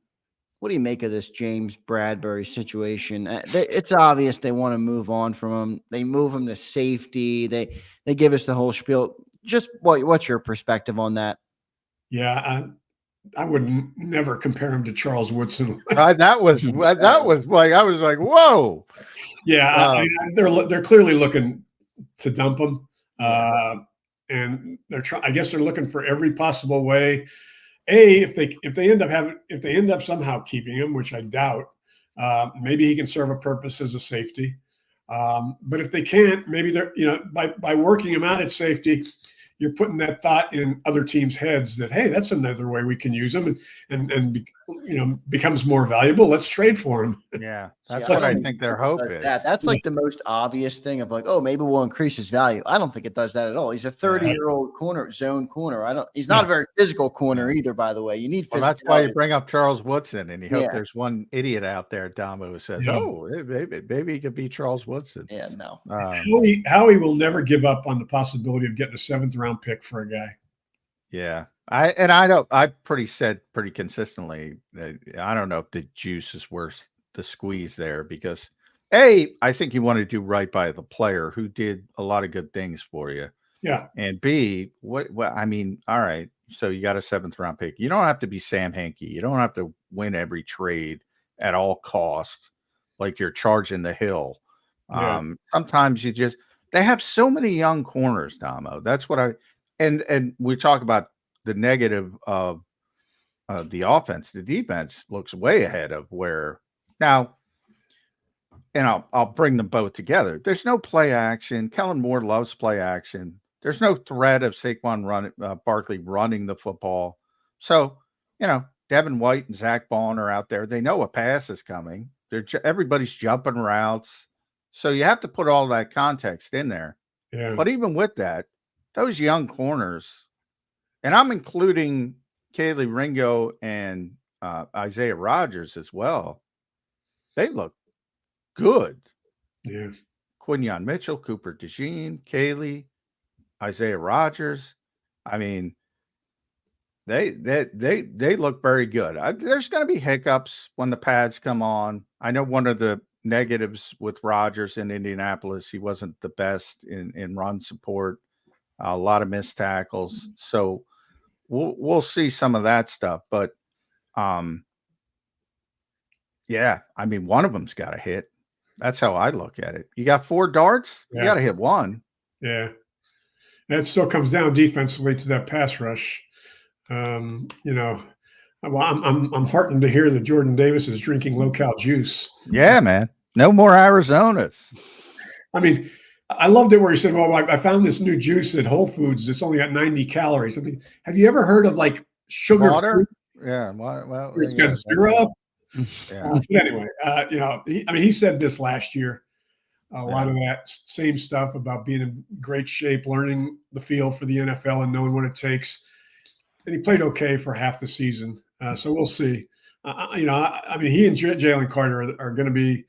What do you make of this James Bradberry situation? It's obvious they want to move on from him. They move him to safety. They give us the whole spiel. Just what's your perspective on that? Yeah, I would never compare him to Charles Woodson. That was like, I was like, whoa. Yeah, they're clearly looking to dump him, and I guess they're looking for every possible way. If they end up somehow keeping him, which I doubt, Maybe he can serve a purpose as a safety. But if they can't, maybe they're, by working him out at safety, you're putting that thought in other teams' heads that, hey, that's another way we can use him and becomes more valuable. Let's trade for him. Yeah, that's what I think their hope is. That's like the most obvious thing of like, oh, maybe we'll increase his value. I don't think it does that at all. He's a 30-year-old zone corner. He's not a very physical corner either, by the way. You need Well, that's why you bring up Charles Woodson, and you hope there's one idiot out there, Damo, who says, oh, maybe he could be Charles Woodson. Yeah, no. Howie will never give up on the possibility of getting a 7th-round pick for a guy. Yeah. I said pretty consistently that I don't know if the juice is worth the squeeze there, because A, I think you want to do right by the player who did a lot of good things for you. Yeah. And B, all right. So you got a 7th-round pick. You don't have to be Sam Hinkie. You don't have to win every trade at all costs, like you're charging the hill. Yeah. Sometimes they have so many young corners, Damo. That's what and we talk about the negative of the offense. The defense looks way ahead of where now, and I'll bring them both together. There's no play action. Kellen Moore loves play action. There's no threat of Saquon Barkley running the football. So, Devin White and Zach Bond are out there. They know a pass is coming. Everybody's jumping routes. So you have to put all that context in there. Yeah. But even with that, those young corners, and I'm including Kaylee Ringo and Isaiah Rodgers as well, they look good. Yeah. Quinyon Mitchell, Cooper DeJean, Kaylee, Isaiah Rodgers. I mean, they look very good. There's going to be hiccups when the pads come on. I know one of the negatives with Rodgers in Indianapolis, he wasn't the best in run support. A lot of missed tackles. So we'll see some of that stuff. But yeah, I mean, one of them's got to hit. That's how I look at it. You got 4 darts, you got to hit one. Yeah. And it still comes down defensively to that pass rush. Well, I'm heartened to hear that Jordan Davis is drinking low-cal juice. Yeah, man. No more Arizonas. I mean, I loved it where he said, well, I found this new juice at Whole Foods. It's only got 90 calories. I mean, have you ever heard of like sugar water? Fruit? Yeah. Well, it's got syrup. Yeah. But anyway, he said this last year. A lot of that same stuff about being in great shape, learning the field for the NFL and knowing what it takes. And he played okay for half the season. So we'll see. He and Jalen Carter are going to be,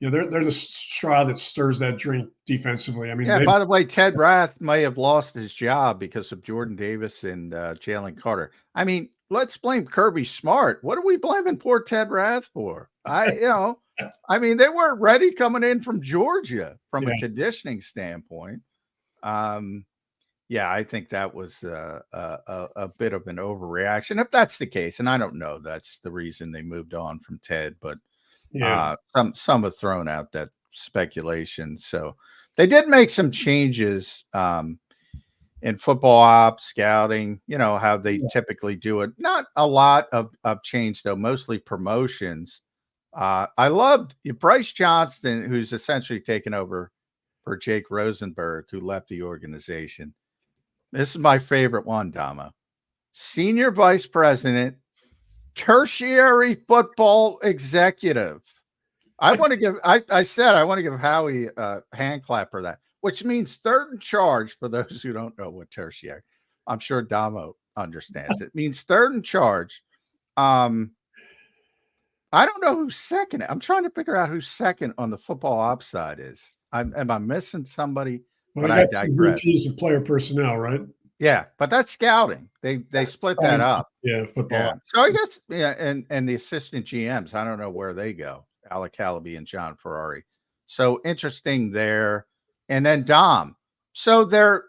they're the straw that stirs that drink defensively. I mean, by the way, Ted Rath may have lost his job because of Jordan Davis and Jalen Carter. I mean, let's blame Kirby Smart. What are we blaming poor Ted Rath for? They weren't ready coming in from Georgia from a conditioning standpoint. I think that was a bit of an overreaction, if that's the case. And I don't know that's the reason they moved on from Ted, but some have thrown out that speculation. So they did make some changes in football ops, scouting, how they typically do it. Not a lot of change, though, mostly promotions. I loved Bryce Johnston, who's essentially taken over for Jake Rosenberg, who left the organization. This is my favorite one, Dama. Senior Vice President, Tertiary Football Executive. I want to give Howie a hand clap for that, which means third in charge for those who don't know what tertiary. I'm sure Damo understands. It means third in charge. I don't know who's second. I'm trying to figure out who's second on the football ops side is. Am I missing somebody? Well, but I digress. VPs of player personnel, right? Yeah, but that's scouting. They split that up. Yeah, football. Yeah. So I guess and the assistant GMs, I don't know where they go. Alec Calaby and John Ferrari. So interesting there. And then Dom. So they're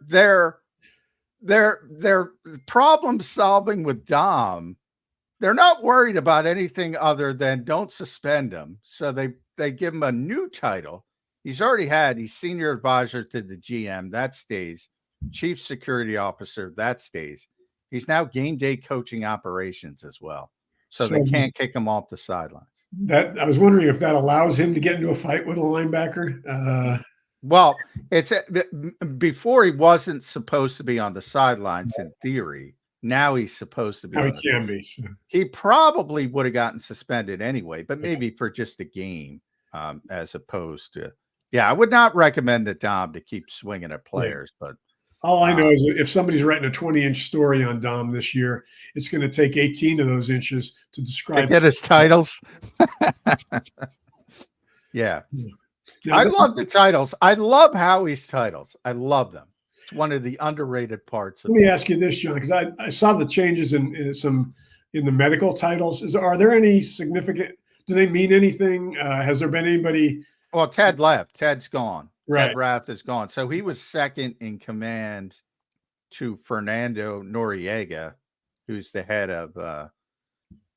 problem solving with Dom. They're not worried about anything other than don't suspend him. So they give him a new title. He's senior advisor to the GM. That stays. Chief security officer. That stays. He's now game day coaching operations as well. So they can't kick him off the sidelines. that I was wondering if that allows him to get into a fight with a linebacker. Well, it's before he wasn't supposed to be on the sidelines in theory. Now he's supposed to be. Now he can be. He probably would have gotten suspended anyway, but maybe for just a game, as opposed to. Yeah, I would not recommend to Dom to keep swinging at players, but all I know is if somebody's writing a 20-inch story on Dom this year, it's going to take 18 of those inches to describe. To get his titles. Yeah. Now, I love the titles. I love Howie's titles. I love them. It's one of the underrated parts. Let me ask you this, John, because I saw the changes in the medical titles. Are there any significant? Do they mean anything? Has there been anybody? Well, Ted left. Ted's gone. Right. Ted Rath is gone. So he was second in command to Fernando Noriega, who's the head of.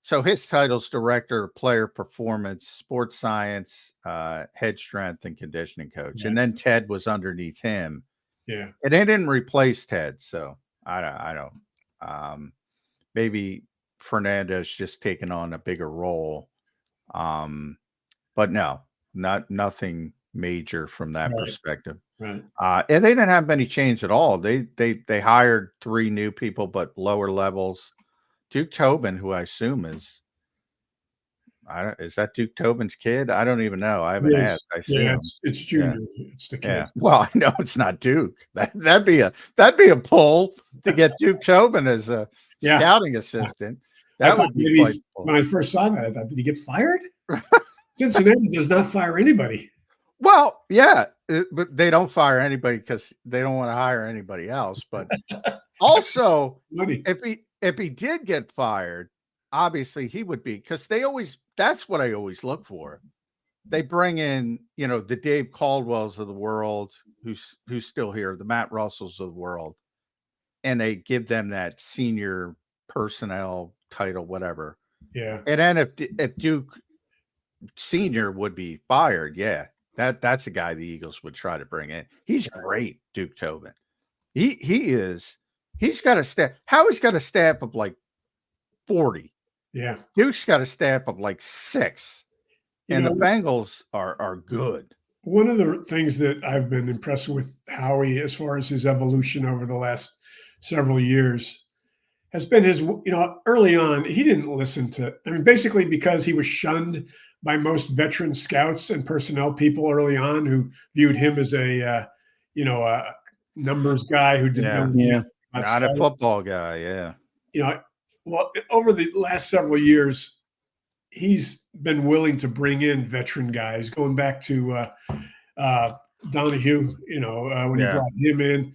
So his title's director of player performance, sports science, head strength, and conditioning coach. Yeah. And then Ted was underneath him. Yeah. And they didn't replace Ted. So I don't. Maybe Fernando's just taken on a bigger role. But no, nothing major from that perspective. Right. And they didn't have many change at all. They hired 3 new people, but lower levels. Duke Tobin, who I assume is that Duke Tobin's kid? I don't even know. I haven't asked. I assume. Yeah, it's Junior. Yeah. It's the kid. Yeah. Well, I know it's not Duke. That'd be a pull to get Duke Tobin as a scouting assistant. That would be quite cool. When I first saw that, I thought, did he get fired? Cincinnati does not fire anybody. Well, yeah, but they don't fire anybody because they don't want to hire anybody else. But also, if he did get fired, obviously he would be, because that's what I always look for. They bring in, the Dave Caldwells of the world, who's still here, the Matt Russells of the world, and they give them that senior personnel title, whatever. Yeah. And then if Duke Senior would be fired, that's a guy the Eagles would try to bring in. He's great, Duke Tobin. He's got a staff. Howie's got a staff of like 40. Yeah. Duke's got a staff of like 6. And the Bengals are good. One of the things that I've been impressed with Howie as far as his evolution over the last several years has been his, early on, he didn't listen to, basically because he was shunned by most veteran scouts and personnel people early on who viewed him as a numbers guy who didn't know. Not a football guy. Yeah. Well, over the last several years, he's been willing to bring in veteran guys, going back to Donahue, when he brought him in.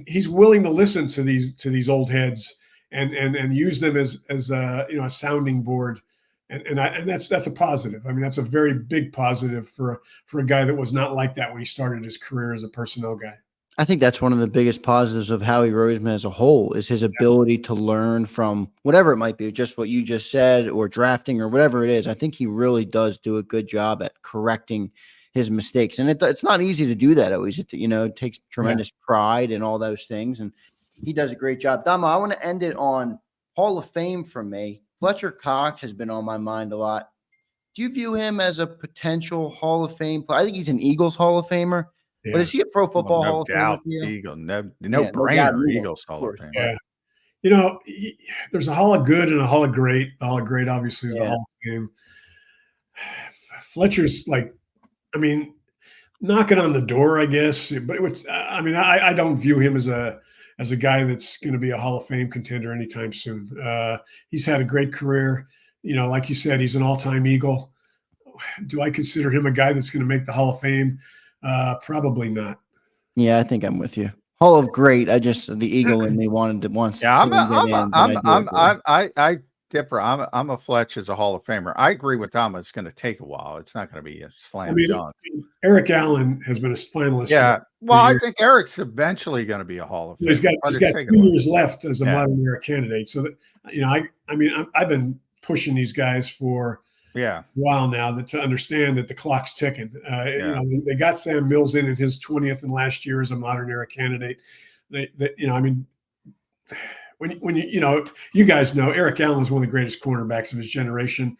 He's willing to listen to these old heads and use them as a sounding board. And that's a positive. That's a very big positive for a guy that was not like that when he started his career as a personnel guy. I think that's one of the biggest positives of Howie Roseman as a whole is his ability to learn from whatever it might be, just what you just said or drafting or whatever it is. I think he really does do a good job at correcting his mistakes. And it's not easy to do that always. It takes tremendous pride and all those things. And he does a great job. Dama, I want to end it on Hall of Fame for me. Fletcher Cox has been on my mind a lot. Do you view him as a potential Hall of Fame player? I think he's an Eagles Hall of Famer. Yeah. But is he a Pro Football Hall of Famer? No brainer. Eagles Hall of Famer. Yeah. There's a Hall of Good and a Hall of Great. The Hall of Great, obviously, is the Hall of Fame. Fletcher's knocking on the door, I guess. But I don't view him as a guy that's going to be a Hall of Fame contender anytime soon. He's had a great career. Like you said, he's an all-time Eagle. Do I consider him a guy that's going to make the Hall of Fame? Probably not. Yeah, I think I'm with you. Hall of Great. The Eagle and they wanted to once. Yeah, I differ. I'm a Fletch as a Hall of Famer. I agree with Tom. It's going to take a while. It's not going to be a slam dunk. Eric Allen has been a finalist. Yeah. Well, I think Eric's eventually going to be a Hall of Famer. He's got 2 years left as a modern era candidate. So that I've been pushing these guys for a while now to understand that the clock's ticking. They got Sam Mills in his 20th and last year as a modern era candidate. When you guys know, Eric Allen is one of the greatest cornerbacks of his generation.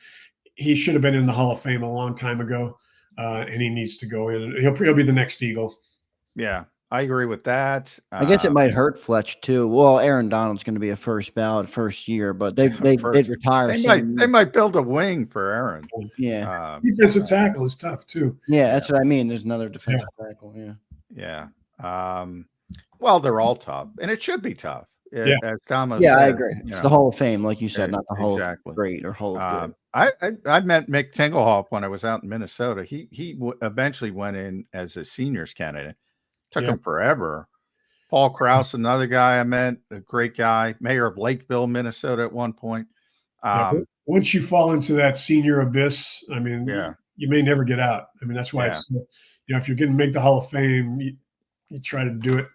he should have been in the Hall of Fame a long time ago, and he needs to go in. He'll be the next Eagle. Yeah, I agree with that. I guess it might hurt Fletch too. Well, Aaron Donald's going to be a first ballot first year, but they'd retire. They might build a wing for Aaron. Yeah, defensive tackle is tough too. Yeah, that's what I mean. There's another defensive tackle. Yeah. Well, they're all tough, and it should be tough. As Damo said, I agree. It's the Hall of Fame, like you said, not the Hall of Great or Hall of Good. I met Mick Tingelhoff when I was out in Minnesota. He eventually went in as a seniors candidate. Took him forever. Paul Krause, another guy I met, a great guy, mayor of Lakeville, Minnesota at one point. Once you fall into that senior abyss, I mean, you may never get out. I mean, that's why it's, if you're going to make the Hall of Fame, you try to do it,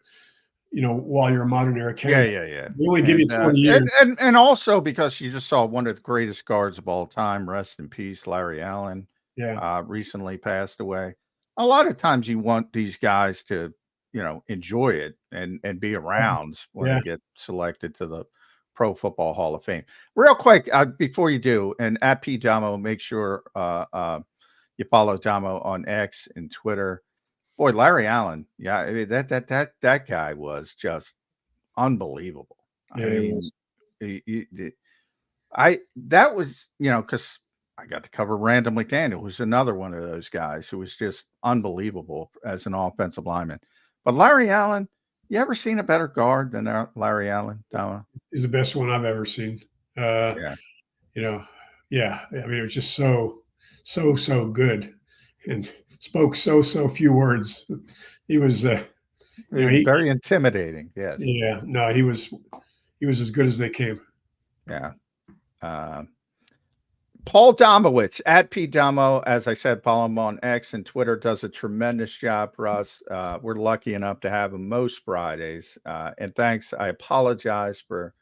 while you're a modern era candidate. Yeah. They only give you 20 years. And also because you just saw one of the greatest guards of all time, rest in peace, Larry Allen, recently passed away. A lot of times you want these guys to, enjoy it and be around when they get selected to the Pro Football Hall of Fame. Real quick, before you do, and at P Damo, make sure you follow Damo on X and Twitter. Boy, Larry Allen, I mean, that guy was just unbelievable. That was, because I got to cover Randall McDaniel, who's another one of those guys who was just unbelievable as an offensive lineman. But Larry Allen, you ever seen a better guard than Larry Allen, Dama? He's the best one I've ever seen. I mean, it was just so good, and spoke so few words. He was very intimidating. Yes. Yeah. No, he was as good as they came. Yeah. Paul Domowitch at P Damo, as I said, follow him on X and Twitter, does a tremendous job for us. We're lucky enough to have him most Fridays. And thanks. I apologize for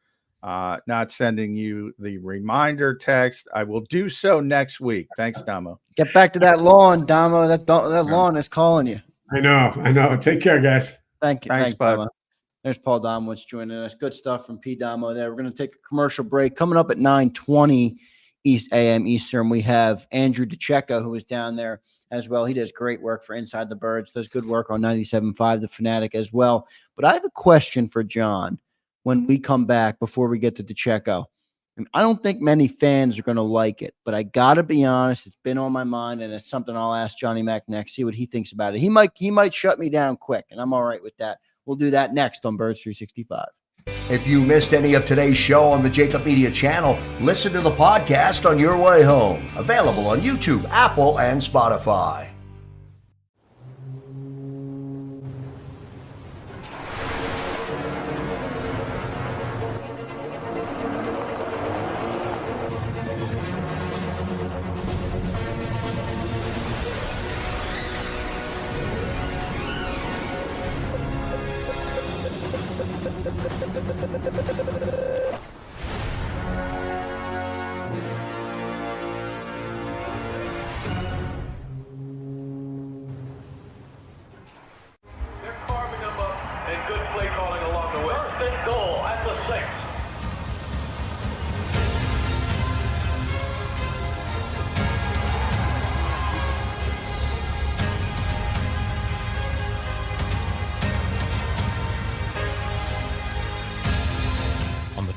not sending you the reminder text. I will do so next week. Thanks, Damo. Get back to that lawn, Damo. That lawn is calling you. I know. Take care, guys. Thank you. Thanks, bud. Damo. There's Paul Domowitch joining us. Good stuff from P Damo there. We're going to take a commercial break. Coming up at 9:20 a.m. Eastern, we have Andrew DiCecco, who is down there as well. He does great work for Inside the Birds, does good work on 97.5 The Fanatic as well. But I have a question for John when we come back before we get to DiCecco. And I don't think many fans are going to like it, but I got to be honest, it's been on my mind, and it's something I'll ask Johnny Mac next, see what he thinks about it. He might shut me down quick, and I'm all right with that. We'll do that next on Birds 365. If you missed any of today's show on the JAKIB Media channel, listen to the podcast on your way home. Available on YouTube, Apple, and Spotify.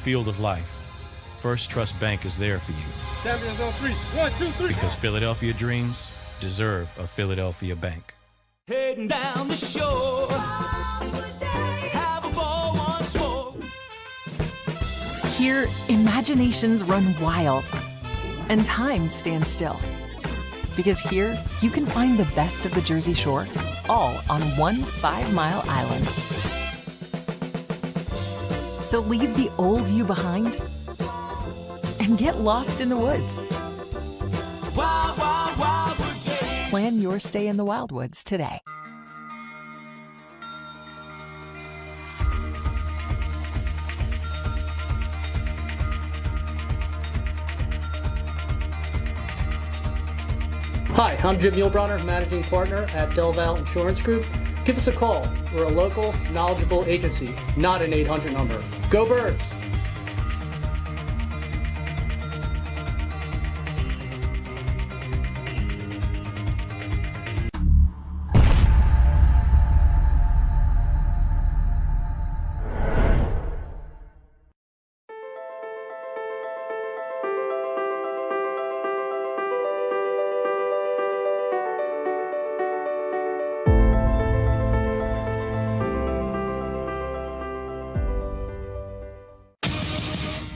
Field of life, First Trust Bank is there for you. Champions on 3. 1, 2, 3. Because Philadelphia dreams deserve a Philadelphia bank. Heading down the shore. Have a ball once more. Here, imaginations run wild and time stands still. Because here, you can find the best of the Jersey Shore, all on one 5-mile island. So leave the old you behind and get lost in the woods. Wild, wild, wildwood days. Plan your stay in the Wildwoods today. Hi, I'm Jim Muehlbronner, Managing Partner at Del Valle Insurance Group. Give us a call. We're a local, knowledgeable agency, not an 800 number. Go Birds!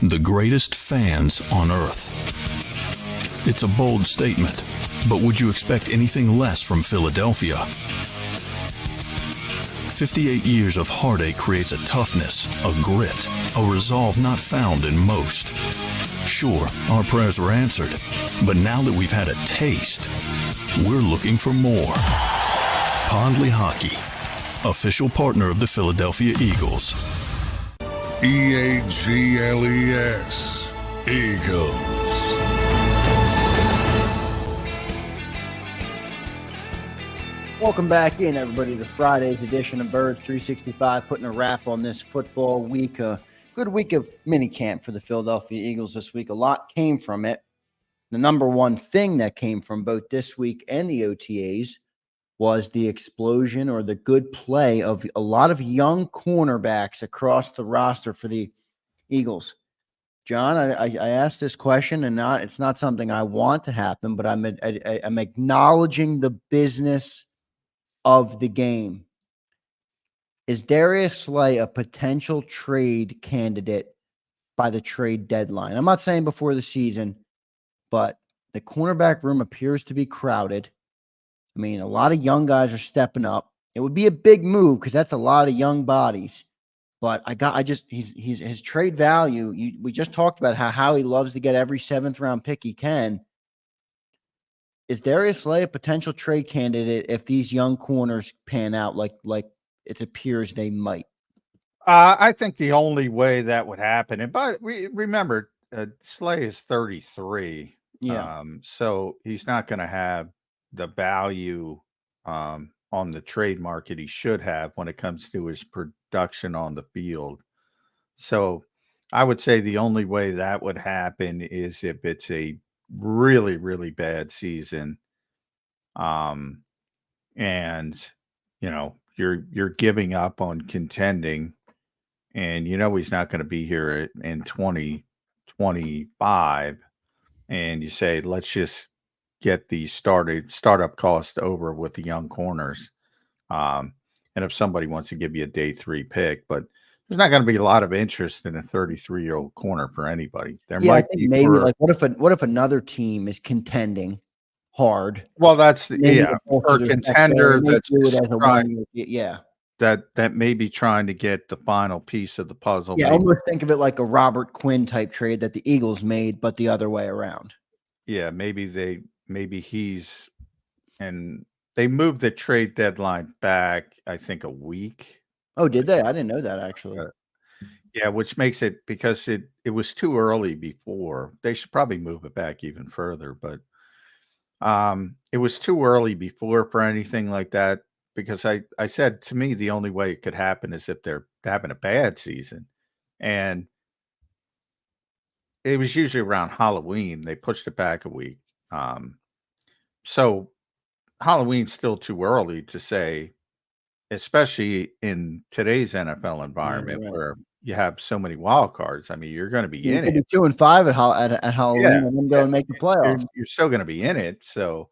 the greatest fans on earth. It's a bold statement, but would you expect anything less from Philadelphia? 58 years of heartache creates a toughness, a grit, a resolve not found in most. Sure, our prayers were answered, but now that we've had a taste, we're looking for more. Pondley Hockey, official partner of the Philadelphia Eagles. EAGLES, Eagles. Welcome back in, everybody, to Friday's edition of Birds 365, putting a wrap on this football week. A good week of minicamp for the Philadelphia Eagles this week. A lot came from it. The number one thing that came from both this week and the OTAs was the explosion or the good play of a lot of young cornerbacks across the roster for the Eagles. John, I asked this question, and it's not something I want to happen, but I'm acknowledging the business of the game. Is Darius Slay a potential trade candidate by the trade deadline? I'm not saying before the season, but the cornerback room appears to be crowded. I mean, a lot of young guys are stepping up. It would be a big move because that's a lot of young bodies. But his trade value. We just talked about how he loves to get every 7th round pick he can. Is Darius Slay a potential trade candidate if these young corners pan out like it appears they might? I think the only way that would happen, and but remember, Slay is 33. Yeah. So he's not going to have the value on the trade market he should have when it comes to his production on the field. So I would say the only way that would happen is if it's a really, really bad season. And you're giving up on contending, and he's not going to be here in 2025. And you say, let's just get the startup cost over with the young corners. And if somebody wants to give you a day 3 pick, but there's not going to be a lot of interest in a 33-year-old corner for anybody. There might be maybe like what if another team is contending hard? Well, that's for a contender that's that may be trying to get the final piece of the puzzle. Yeah, almost think of it like a Robert Quinn type trade that the Eagles made, but the other way around. Yeah, maybe he's, and they moved the trade deadline back, I think, a week. Oh, did they? I didn't know that, actually. Yeah, which makes it, because it was too early before. They should probably move it back even further, but it was too early before for anything like that, because I said, to me, the only way it could happen is if they're having a bad season. And it was usually around Halloween. They pushed it back a week. So Halloween's still too early to say, especially in today's NFL environment, right, where you have so many wild cards. I mean, you're going to be in it. 2-5 at Halloween, and then go and make the playoffs. You're still going to be in it. So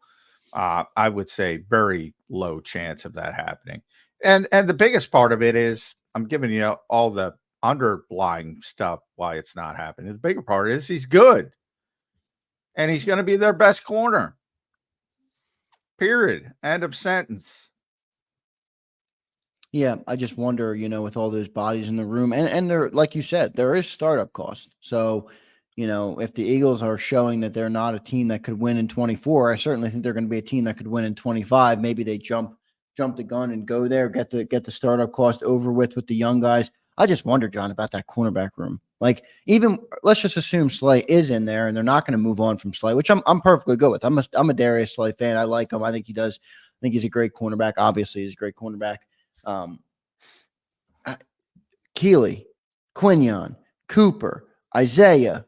I would say very low chance of that happening. And the biggest part of it is, I'm giving you all the underlying stuff why it's not happening. The bigger part is he's good, and he's going to be their best corner. Period. End of sentence. Yeah, I just wonder, with all those bodies in the room, and there, like you said, there is startup cost. So, if the Eagles are showing that they're not a team that could win in 24, I certainly think they're going to be a team that could win in 25. Maybe they jump the gun and go there, get the startup cost over with the young guys. I just wonder, John, about that cornerback room. Like, even let's just assume Slay is in there, and they're not going to move on from Slay, which I'm perfectly good with. I'm a Darius Slay fan. I like him. I think he does. I think he's a great cornerback. Obviously, he's a great cornerback. Keeley, Quinion, Cooper, Isaiah.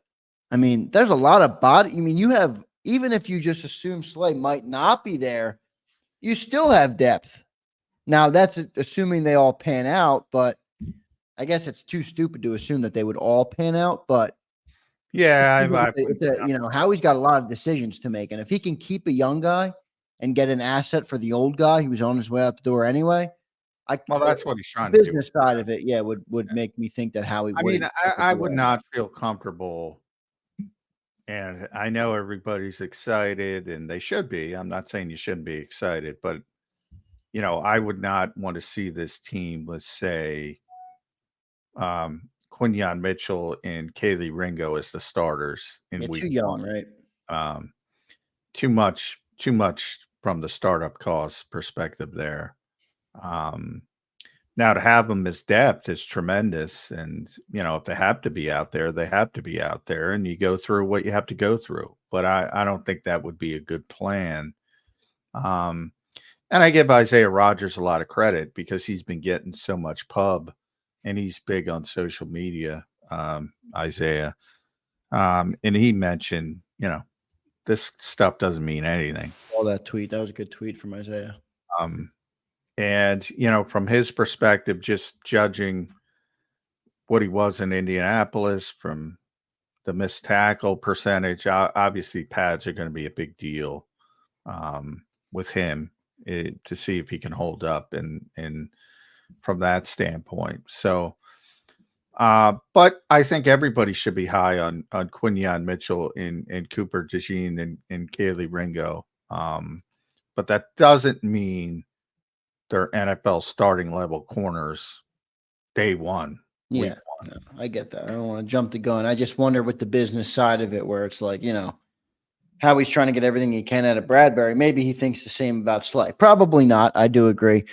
I mean, there's a lot of body. I mean, you have, even if you just assume Slay might not be there, you still have depth. Now, that's assuming they all pan out, but I guess it's too stupid to assume that they would all pan out. But yeah, Howie's got a lot of decisions to make, and if he can keep a young guy and get an asset for the old guy who's on his way out the door anyway, Well, that's what he's trying to do. Business side of it, yeah, would make me think that Howie. I mean, I would not feel comfortable. And I know everybody's excited, and they should be. I'm not saying you shouldn't be excited, but I would not want to see this team, let's say, Quinyon Mitchell and Kaylee Ringo as the starters in week too young, one. right? Too much from the startup cost perspective there. Now to have them as depth is tremendous. And, if they have to be out there, they have to be out there, and you go through what you have to go through. But I don't think that would be a good plan. And I give Isaiah Rodgers a lot of credit because he's been getting so much pub, and he's big on social media, Isaiah. And he mentioned, this stuff doesn't mean anything. All that tweet. That was a good tweet from Isaiah. And, from his perspective, just judging what he was in Indianapolis from the missed tackle percentage, obviously pads are going to be a big deal with him to see if he can hold up and from that standpoint. So, but I think everybody should be high on Quinyon Mitchell and Cooper DeJean and Kaylee Ringo. But that doesn't mean they're NFL starting level corners day one. Yeah, no, I get that. I don't want to jump the gun. I just wonder with the business side of it, where it's like, how he's trying to get everything he can out of Bradberry. Maybe he thinks the same about Slay. Probably not. I do agree.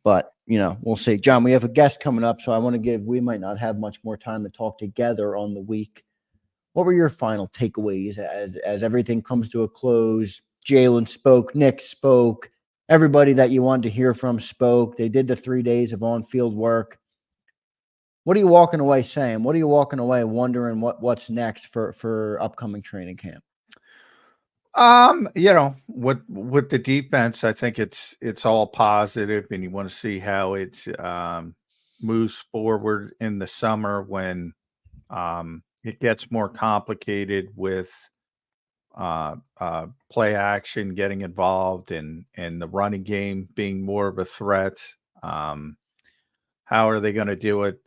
But, we'll see. John, we have a guest coming up, so we might not have much more time to talk together on the week. What were your final takeaways as everything comes to a close? Jalen spoke, Nick spoke. Everybody that you wanted to hear from spoke. They did the 3 days of on-field work. What are you walking away saying? What are you walking away wondering what's next for upcoming training camp? With the defense, I think it's all positive, and you want to see how it moves forward in the summer when it gets more complicated with play action getting involved and the running game being more of a threat. How are they going to do it?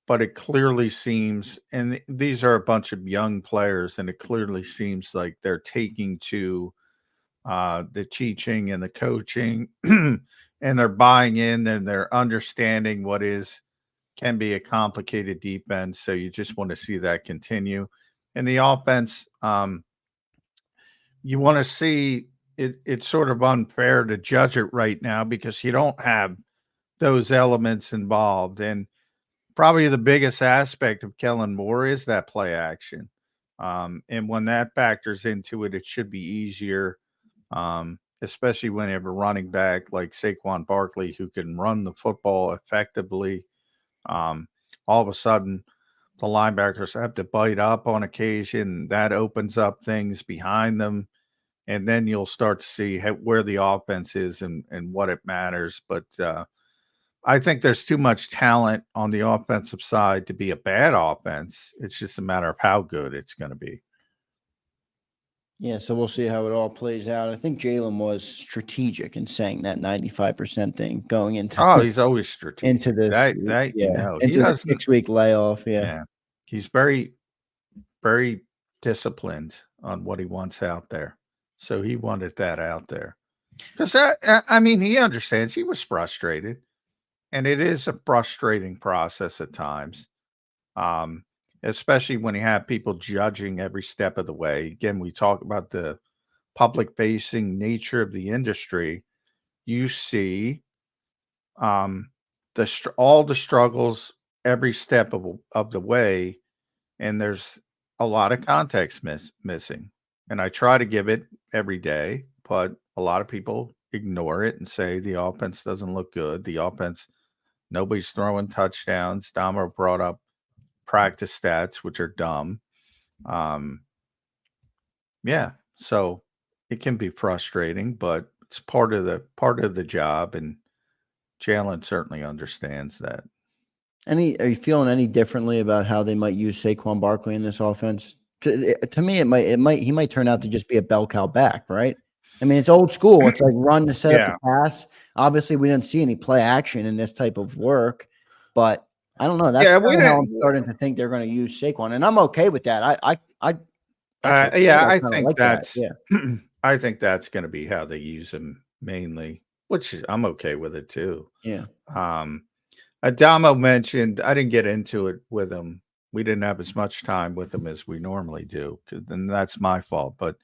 But it clearly seems, and these are a bunch of young players, and it clearly seems like they're taking to the teaching and the coaching and they're buying in and they're understanding what can be a complicated defense. So you just want to see that continue. And the offense, you want to see it. It's sort of unfair to judge it right now because you don't have those elements involved. And probably the biggest aspect of Kellen Moore is that play action. And when that factors into it, it should be easier, especially when you have a running back like Saquon Barkley who can run the football effectively. All of a sudden, the linebackers have to bite up on occasion. That opens up things behind them. And then you'll start to see where the offense is and what it matters. But I think there's too much talent on the offensive side to be a bad offense. It's just a matter of how good it's going to be. Yeah, so we'll see how it all plays out. I think Jalen was strategic in saying that 95% thing going into. Oh, he's always strategic. Into this, into the 6-week layoff. Yeah, he's very, very disciplined on what he wants out there. So he wanted that out there because he understands. He was frustrated, and it is a frustrating process at times. Especially when you have people judging every step of the way. Again, we talk about the public-facing nature of the industry. You see all the struggles every step of the way, and there's a lot of context missing. And I try to give it every day, but a lot of people ignore it and say the offense doesn't look good. The offense, nobody's throwing touchdowns. Domo brought up practice stats, which are dumb. So it can be frustrating, but it's part of the job, and Jalen certainly understands that. Are you feeling any differently about how they might use Saquon Barkley in this offense? To me, he might turn out to just be a bell cow back, right? I mean, it's old school. It's like run to set up the pass. Obviously, we didn't see any play action in this type of work, but I don't know. That's Yeah, kinda how I'm starting to think they're going to use Saquon, and I'm okay with that. I I kinda think like that. that's Yeah. I think that's going to be how they use him mainly, which I'm okay with it too. Yeah. Adamo mentioned, I didn't get into it with him. We didn't have as much time with him as we normally do, and that's my fault. But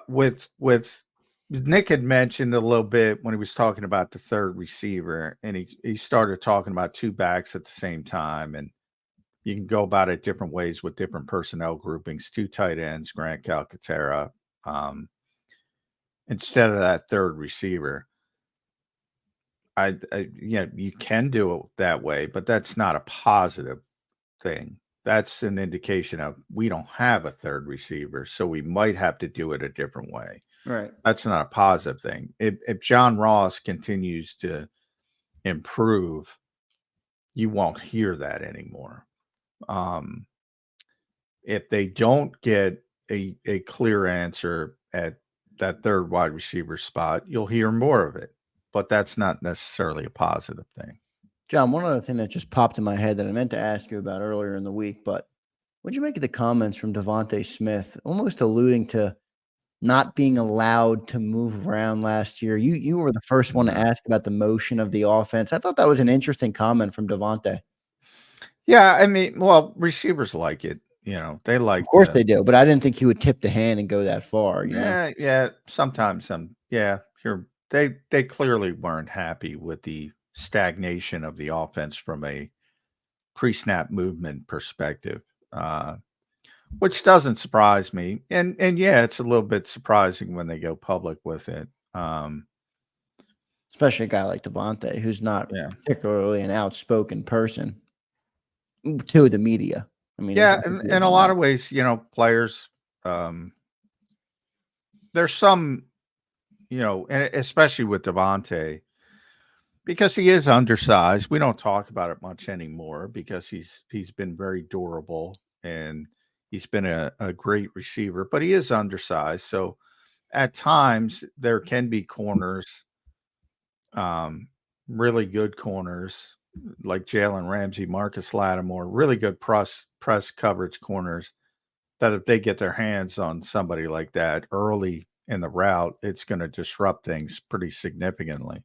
with Nick had mentioned a little bit when he was talking about the third receiver, and he started talking about two backs at the same time, and you can go about it different ways with different personnel groupings, two tight ends, Grant Calcaterra, instead of that third receiver. You can do it that way, but that's not a positive thing. That's an indication of we don't have a third receiver, so we might have to do it a different way. Right. That's not a positive thing. If John Ross continues to improve, you won't hear that anymore. If they don't get a clear answer at that third wide receiver spot, you'll hear more of it. But that's not necessarily a positive thing. John, one other thing that just popped in my head that I meant to ask you about earlier in the week, but what'd you make of the comments from Devontae Smith, almost alluding to not being allowed to move around last year? You were the first one to ask about the motion of the offense. I thought that was an interesting comment from Devontae. Yeah, I mean, well, receivers like it. They like. Of course they do, but I didn't think he would tip the hand and go that far. Yeah. Sometimes they clearly weren't happy with the stagnation of the offense from a pre-snap movement perspective, which doesn't surprise me. And yeah, it's a little bit surprising when they go public with it. Especially a guy like Devontae, who's not particularly an outspoken person to the media. I mean, in a lot of ways, players, there's some, and especially with Devontae, because he is undersized. We don't talk about it much anymore because he's been very durable and he's been a great receiver, but he is undersized. So at times there can be corners, really good corners like Jalen Ramsey, Marcus Lattimore, really good press coverage corners that if they get their hands on somebody like that early in the route, it's going to disrupt things pretty significantly.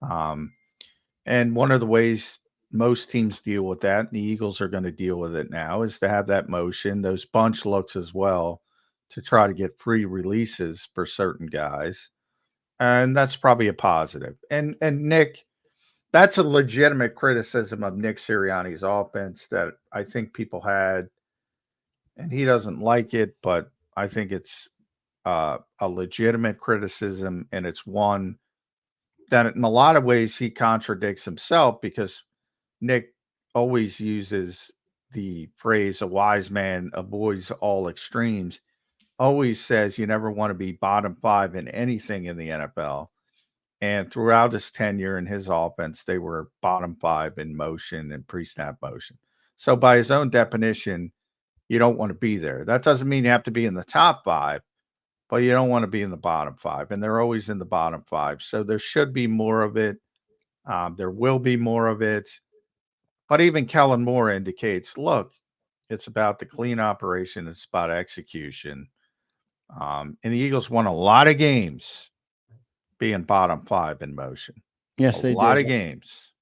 And one of the ways most teams deal with that, and the Eagles are going to deal with it now, is to have that motion, those bunch looks as well, to try to get free releases for certain guys. And that's probably a positive. And Nick, that's a legitimate criticism of Nick Sirianni's offense that I think people had, and he doesn't like it, but I think it's a legitimate criticism, and it's one that in a lot of ways he contradicts himself, because Nick always uses the phrase, a wise man avoids all extremes, always says you never want to be bottom five in anything in the NFL. And throughout his tenure in his offense, they were bottom five in motion and pre-snap motion. So by his own definition, you don't want to be there. That doesn't mean you have to be in the top five, but you don't want to be in the bottom five. And they're always in the bottom five. So there should be more of it. There will be more of it. But even Kellen Moore indicates, look, it's about the clean operation. It's about execution. And the Eagles won a lot of games being bottom five in motion. Yes, they did. A lot of games.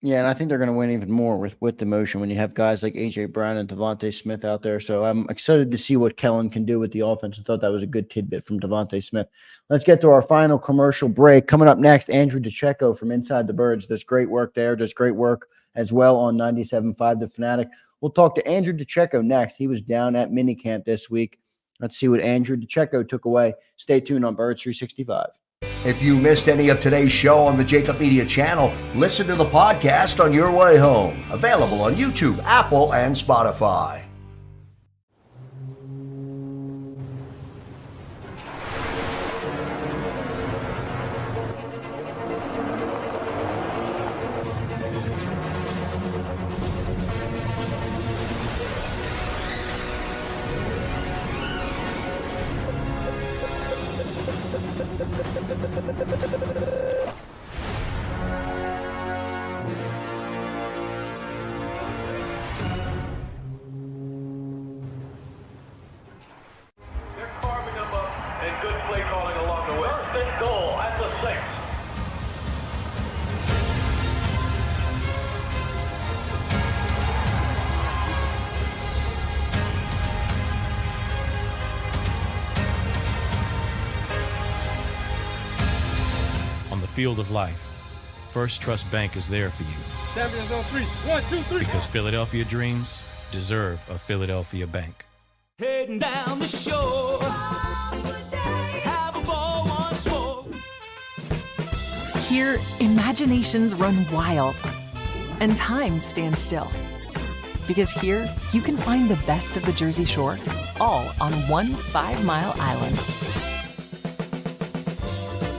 Yeah, and I think they're going to win even more with the motion when you have guys like A.J. Brown and Devontae Smith out there. So I'm excited to see what Kellen can do with the offense. I thought that was a good tidbit from Devontae Smith. Let's get to our final commercial break. Coming up next, Andrew DiCecco from Inside the Birds does great work there, does great work as well on 97.5 The Fanatic. We'll talk to Andrew DiCecco next. He was down at minicamp this week. Let's see what Andrew DiCecco took away. Stay tuned on Birds 365. If you missed any of today's show on the JAKIB Media channel, listen to the podcast on your way home. Available on YouTube, Apple, and Spotify. good play calling along the way. First and goal at the 6. On the field of life, First Trust Bank is there for you. Champions on 3. 1, 2, 3. Because Philadelphia dreams deserve a Philadelphia bank. Heading down the shore. Have a ball once more. Here, imaginations run wild and time stands still. Because here, you can find the best of the Jersey Shore, all on one 5-mile island.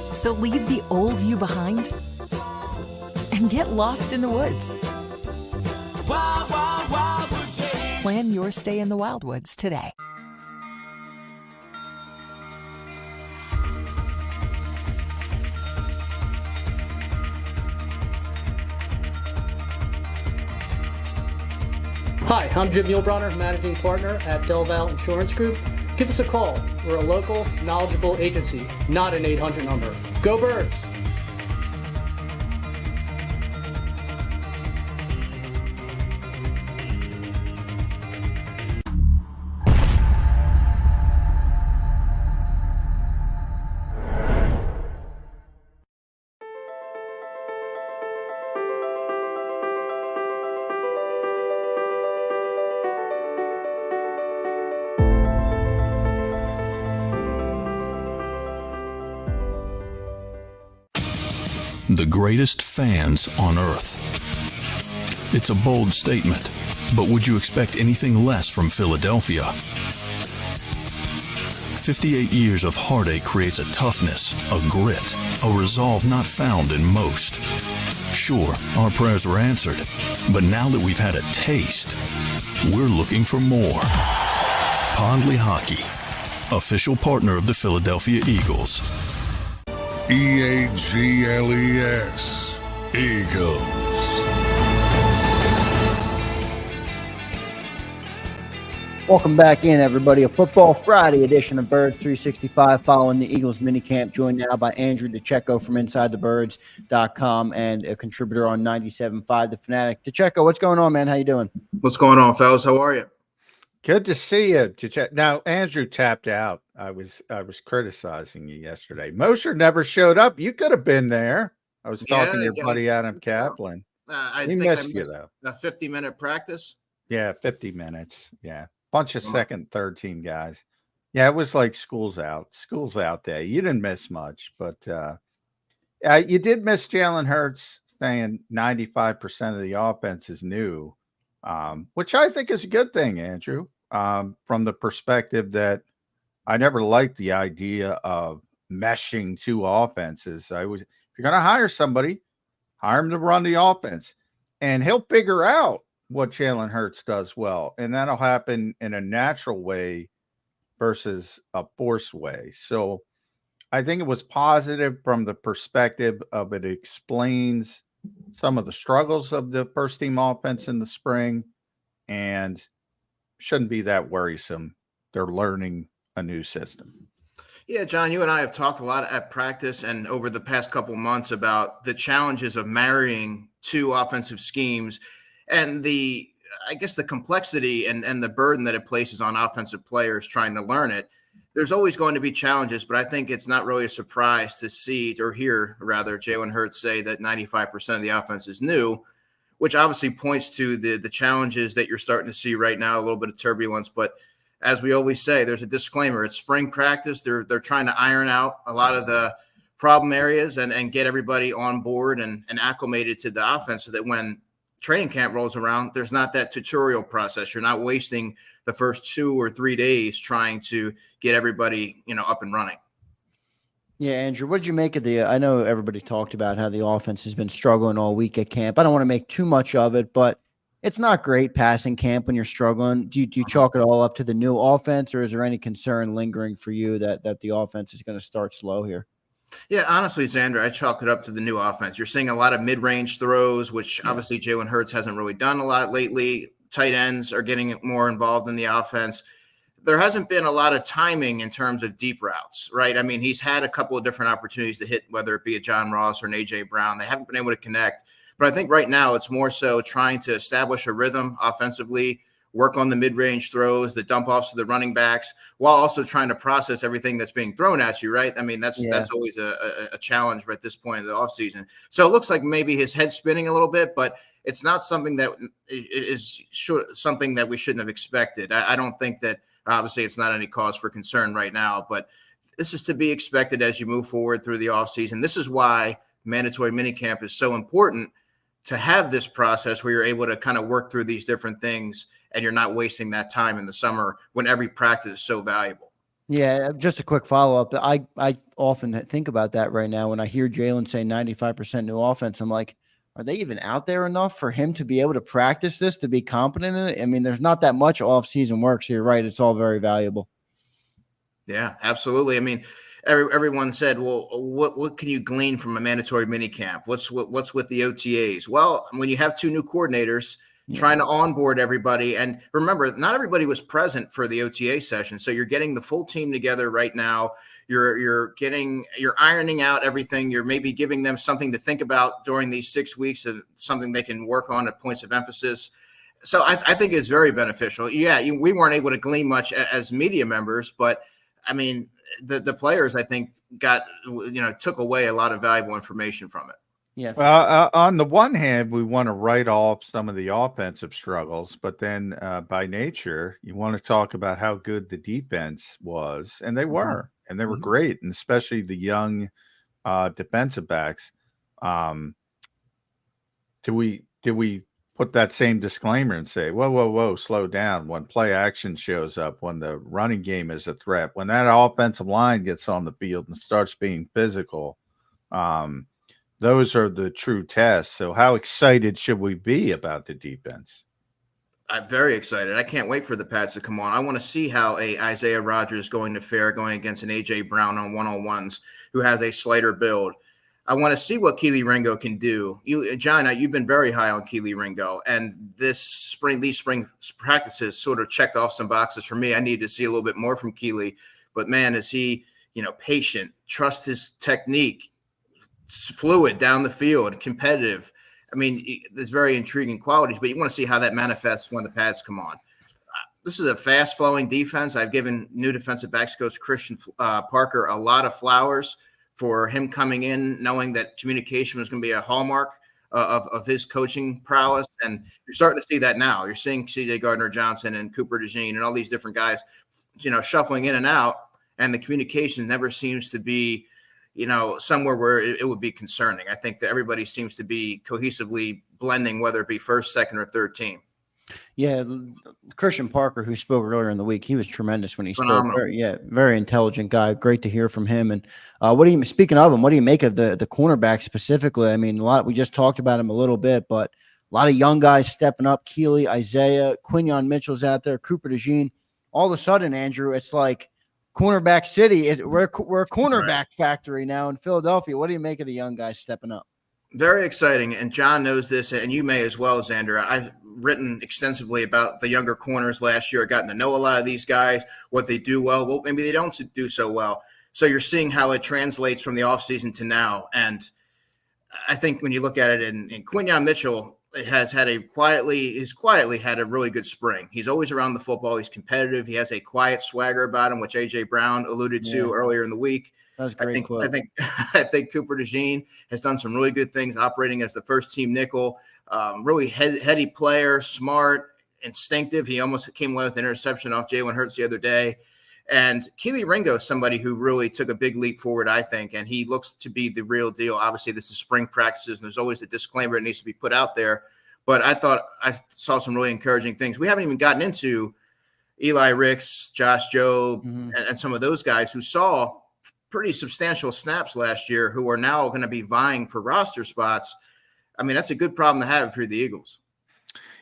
So leave the old you behind and get lost in the woods. Wild, wild, wildwood day. Plan your stay in the Wildwoods today. Hi, I'm Jim Muehlbronner, Managing Partner at Del Valle Insurance Group. Give us a call. We're a local, knowledgeable agency, not an 800 number. Go Birds! The greatest fans on earth. It's a bold statement, but would you expect anything less from Philadelphia? 58 years of heartache creates a toughness, a grit, a resolve not found in most. Sure, our prayers were answered, but now that we've had a taste, we're looking for more. Pondley Hockey, official partner of the Philadelphia Eagles. EAGLES, Eagles. Welcome back in, everybody. A Football Friday edition of Birds 365 following the Eagles minicamp, joined now by Andrew DiCecco from InsideTheBirds.com and a contributor on 97.5 The Fanatic. DiCecco, what's going on, man? How you doing? What's going on, fellas? How are you? Good to see you. Now, Andrew tapped out. I was criticizing you yesterday. Mosher never showed up. You could have been there. I was talking to your buddy Adam Kaplan. I He think missed I you, though. A 50-minute practice. Yeah, 50 minutes. Yeah. Bunch of second, third team guys. Yeah, it was like school's out day. You didn't miss much, but you did miss Jalen Hurts saying 95% of the offense is new, which I think is a good thing, Andrew, from the perspective that I never liked the idea of meshing two offenses. If you're going to hire somebody, hire him to run the offense, and he'll figure out what Jalen Hurts does well, and that'll happen in a natural way versus a forced way. So I think it was positive from the perspective of it explains some of the struggles of the first team offense in the spring and shouldn't be that worrisome. They're learning a new system. Yeah, John, you and I have talked a lot at practice and over the past couple months about the challenges of marrying two offensive schemes and the complexity and the burden that it places on offensive players trying to learn it. There's always going to be challenges, but I think it's not really a surprise to see or hear, rather, Jalen Hurts say that 95% of the offense is new, which obviously points to the challenges that you're starting to see right now, a little bit of turbulence. But as we always say, there's a disclaimer. It's spring practice. They're trying to iron out a lot of the problem areas and get everybody on board and acclimated to the offense so that when training camp rolls around, there's not that tutorial process. You're not wasting the first 2 or 3 days trying to get everybody, up and running. Yeah, Andrew, what did you make of I know everybody talked about how the offense has been struggling all week at camp. I don't want to make too much of it, but it's not great passing camp when you're struggling. Do you chalk it all up to the new offense, or is there any concern lingering for you that the offense is going to start slow here? Yeah, honestly, Zander, I chalk it up to the new offense. You're seeing a lot of mid-range throws, which obviously Jalen Hurts hasn't really done a lot lately. Tight ends are getting more involved in the offense. there hasn't been a lot of timing in terms of deep routes, right? I mean, he's had a couple of different opportunities to hit, whether it be a John Ross or an A.J. Brown. They haven't been able to connect. But I think right now it's more so trying to establish a rhythm offensively, work on the mid-range throws, the dump-offs to the running backs, while also trying to process everything that's being thrown at you, right? I mean, that's always a challenge at this point of the offseason. So it looks like maybe his head's spinning a little bit, but it's not something that is something that we shouldn't have expected. I don't think that obviously it's not any cause for concern right now, but this is to be expected as you move forward through the offseason. This is why mandatory minicamp is so important, to have this process where you're able to kind of work through these different things and you're not wasting that time in the summer when every practice is so valuable. Yeah, just a quick follow-up. I often think about that right now when I hear Jalen say 95% new offense. I'm like, are they even out there enough for him to be able to practice this, to be competent in it? I mean, there's not that much off-season work, so you're right. It's all very valuable. Yeah, absolutely. I mean, everyone said, well, what can you glean from a mandatory minicamp? What's with the OTAs? Well, when you have two new coordinators trying to onboard everybody, and remember, not everybody was present for the OTA session, so you're getting the full team together right now. You're ironing out everything. You're maybe giving them something to think about during these 6 weeks, of something they can work on at points of emphasis. So I think it's very beneficial. Yeah, we weren't able to glean much as media members, but I mean, the players, I think, took away a lot of valuable information from it. Yeah. Well, on the one hand, we want to write off some of the offensive struggles, but then by nature, you want to talk about how good the defense was, and they were, and they were great, and especially the young defensive backs. Do we put that same disclaimer and say, whoa, slow down when play action shows up, when the running game is a threat, when that offensive line gets on the field and starts being physical? Those are the true tests. So how excited should we be about the defense? I'm very excited. I can't wait for the Pats to come on. I want to see how a Isaiah Rodgers going to fare going against an A.J. Brown on one-on-ones who has a slighter build. I want to see what Kelee Ringo can do. John, you've been very high on Kelee Ringo, and these spring practices sort of checked off some boxes for me. I need to see a little bit more from Kelee, but man, is he, patient, trust his technique, fluid down the field, competitive. I mean, there's very intriguing qualities, but you want to see how that manifests when the Pats come on. This is a fast-flowing defense. I've given new defensive backs coach Christian Parker a lot of flowers for him coming in, knowing that communication was going to be a hallmark of his coaching prowess. And you're starting to see that now. You're seeing C.J. Gardner-Johnson and Cooper DeJean and all these different guys, shuffling in and out, and the communication never seems to be somewhere where it would be concerning. I think that everybody seems to be cohesively blending, whether it be first, second, or third team. Yeah, Christian Parker, who spoke earlier in the week, he was tremendous when he Phenomenal. spoke. Very intelligent guy. Great to hear from him. And speaking of him, what do you make of the cornerback specifically? I mean, we just talked about him a little bit, but a lot of young guys stepping up. Kelee, Isaiah, Quinyon Mitchell's out there, Cooper DeJean. All of a sudden, Andrew, it's like cornerback city. We're a cornerback factory now in Philadelphia. What do you make of the young guys stepping up? Very exciting. And John knows this, and you may as well, Zander. I've written extensively about the younger corners last year. I've gotten to know a lot of these guys, what they do well, what maybe they don't do so well. So you're seeing how it translates from the offseason to now. And I think when you look at it in Quinyon Mitchell, has quietly had a really good spring. He's always around the football. He's competitive. He has a quiet swagger about him, which A.J. Brown alluded to earlier in the week. That was a great quote. I think Cooper DeJean has done some really good things operating as the first team nickel. Really heady player, smart, instinctive. He almost came away with an interception off Jalen Hurts the other day. And Kelee Ringo is somebody who really took a big leap forward, I think, and he looks to be the real deal. Obviously, this is spring practices, and there's always a disclaimer that needs to be put out there. But I thought I saw some really encouraging things. We haven't even gotten into Eli Ricks, Josh Jobe, and some of those guys who saw pretty substantial snaps last year who are now going to be vying for roster spots. I mean, that's a good problem to have if you're the Eagles.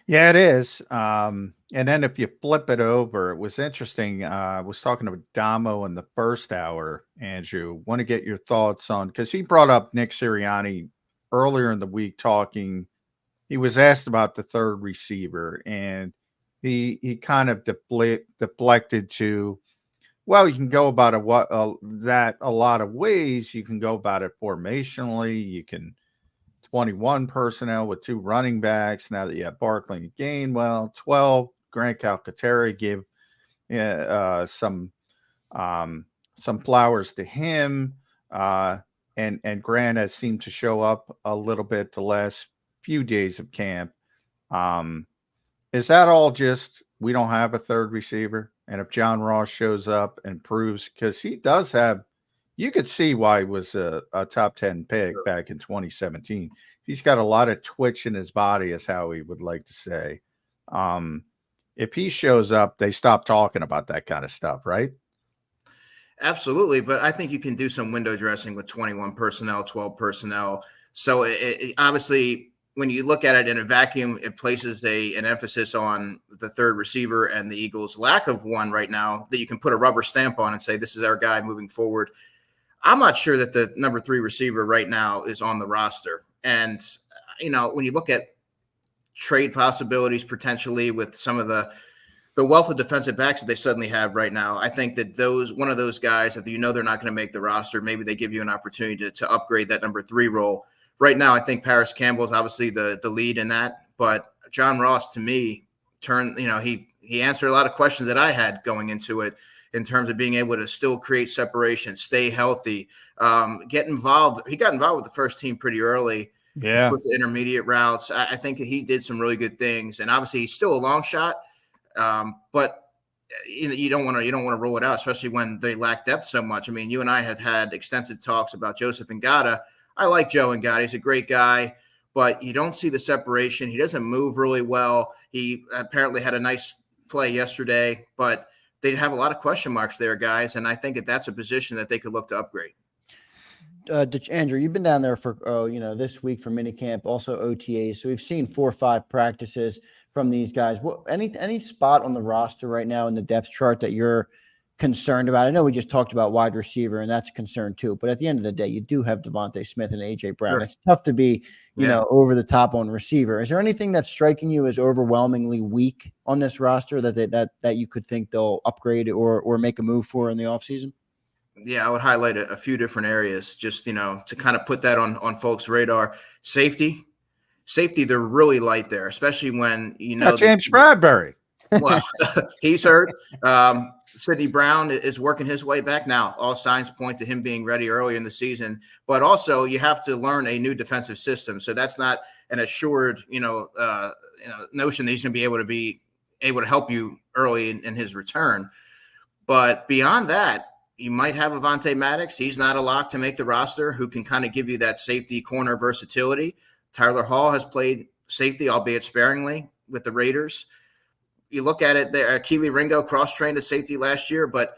Yeah, it is. And then if you flip it over, it was interesting. I was talking to Damo in the first hour, Andrew. Want to get your thoughts on, because he brought up Nick Sirianni earlier in the week talking. He was asked about the third receiver, and he kind of deflected to, well, you can go about that a lot of ways. You can go about it formationally. You can 21 personnel with 2 running backs. Now that you have Barkley and Gainwell, 12. Grant Calcaterra gave some flowers to him. And Grant has seemed to show up a little bit the last few days of camp. Is that all just we don't have a third receiver? And if John Ross shows up and proves, because he does have, you could see why he was a top 10 pick back in 2017. He's got a lot of twitch in his body, is how he would like to say. If he shows up, they stop talking about that kind of stuff, right? Absolutely. But I think you can do some window dressing with 21 personnel, 12 personnel. So it obviously, when you look at it in a vacuum, it places an emphasis on the third receiver and the Eagles' lack of one right now that you can put a rubber stamp on and say, this is our guy moving forward. I'm not sure that the number 3 receiver right now is on the roster. And, when you look at trade possibilities potentially with some of the wealth of defensive backs that they suddenly have right now, I think that one of those guys, if they're not going to make the roster, maybe they give you an opportunity to upgrade that number 3 role. Right now, I think Paris Campbell is obviously the lead in that, but John Ross, to me, he answered a lot of questions that I had going into it in terms of being able to still create separation, stay healthy, get involved. He got involved with the first team pretty early. Yeah, with the intermediate routes. I think he did some really good things, and obviously he's still a long shot, but you don't want to rule it out, especially when they lack depth so much. I mean, you and I had extensive talks about Joseph Ngata. I like Joe Ngata. He's a great guy, but you don't see the separation. He doesn't move really well. He apparently had a nice play yesterday, but they have a lot of question marks there, guys, and I think that's a position that they could look to upgrade. Andrew, you've been down there for this week for minicamp, also OTAs. So we've seen 4 or 5 practices from these guys. Any spot on the roster right now in the depth chart that you're concerned about? I know we just talked about wide receiver, and that's a concern too. But at the end of the day, you do have Devontae Smith and AJ Brown. Sure. It's tough to be, over the top on receiver. Is there anything that's striking you as overwhelmingly weak on this roster that you could think they'll upgrade or make a move for in the offseason? Yeah, I would highlight a few different areas just, to kind of put that on folks' radar. Safety, they're really light there, especially when, James Bradberry. Well, he's hurt. Sidney Brown is working his way back now. All signs point to him being ready early in the season. But also, you have to learn a new defensive system. So that's not an assured, notion that he's going to be able to help you early in his return. But beyond that, you might have Avonte Maddox. He's not a lock to make the roster, who can kind of give you that safety corner versatility. Tyler Hall has played safety, albeit sparingly, with the Raiders. You look at it there, Keely Ringo cross-trained as safety last year, but,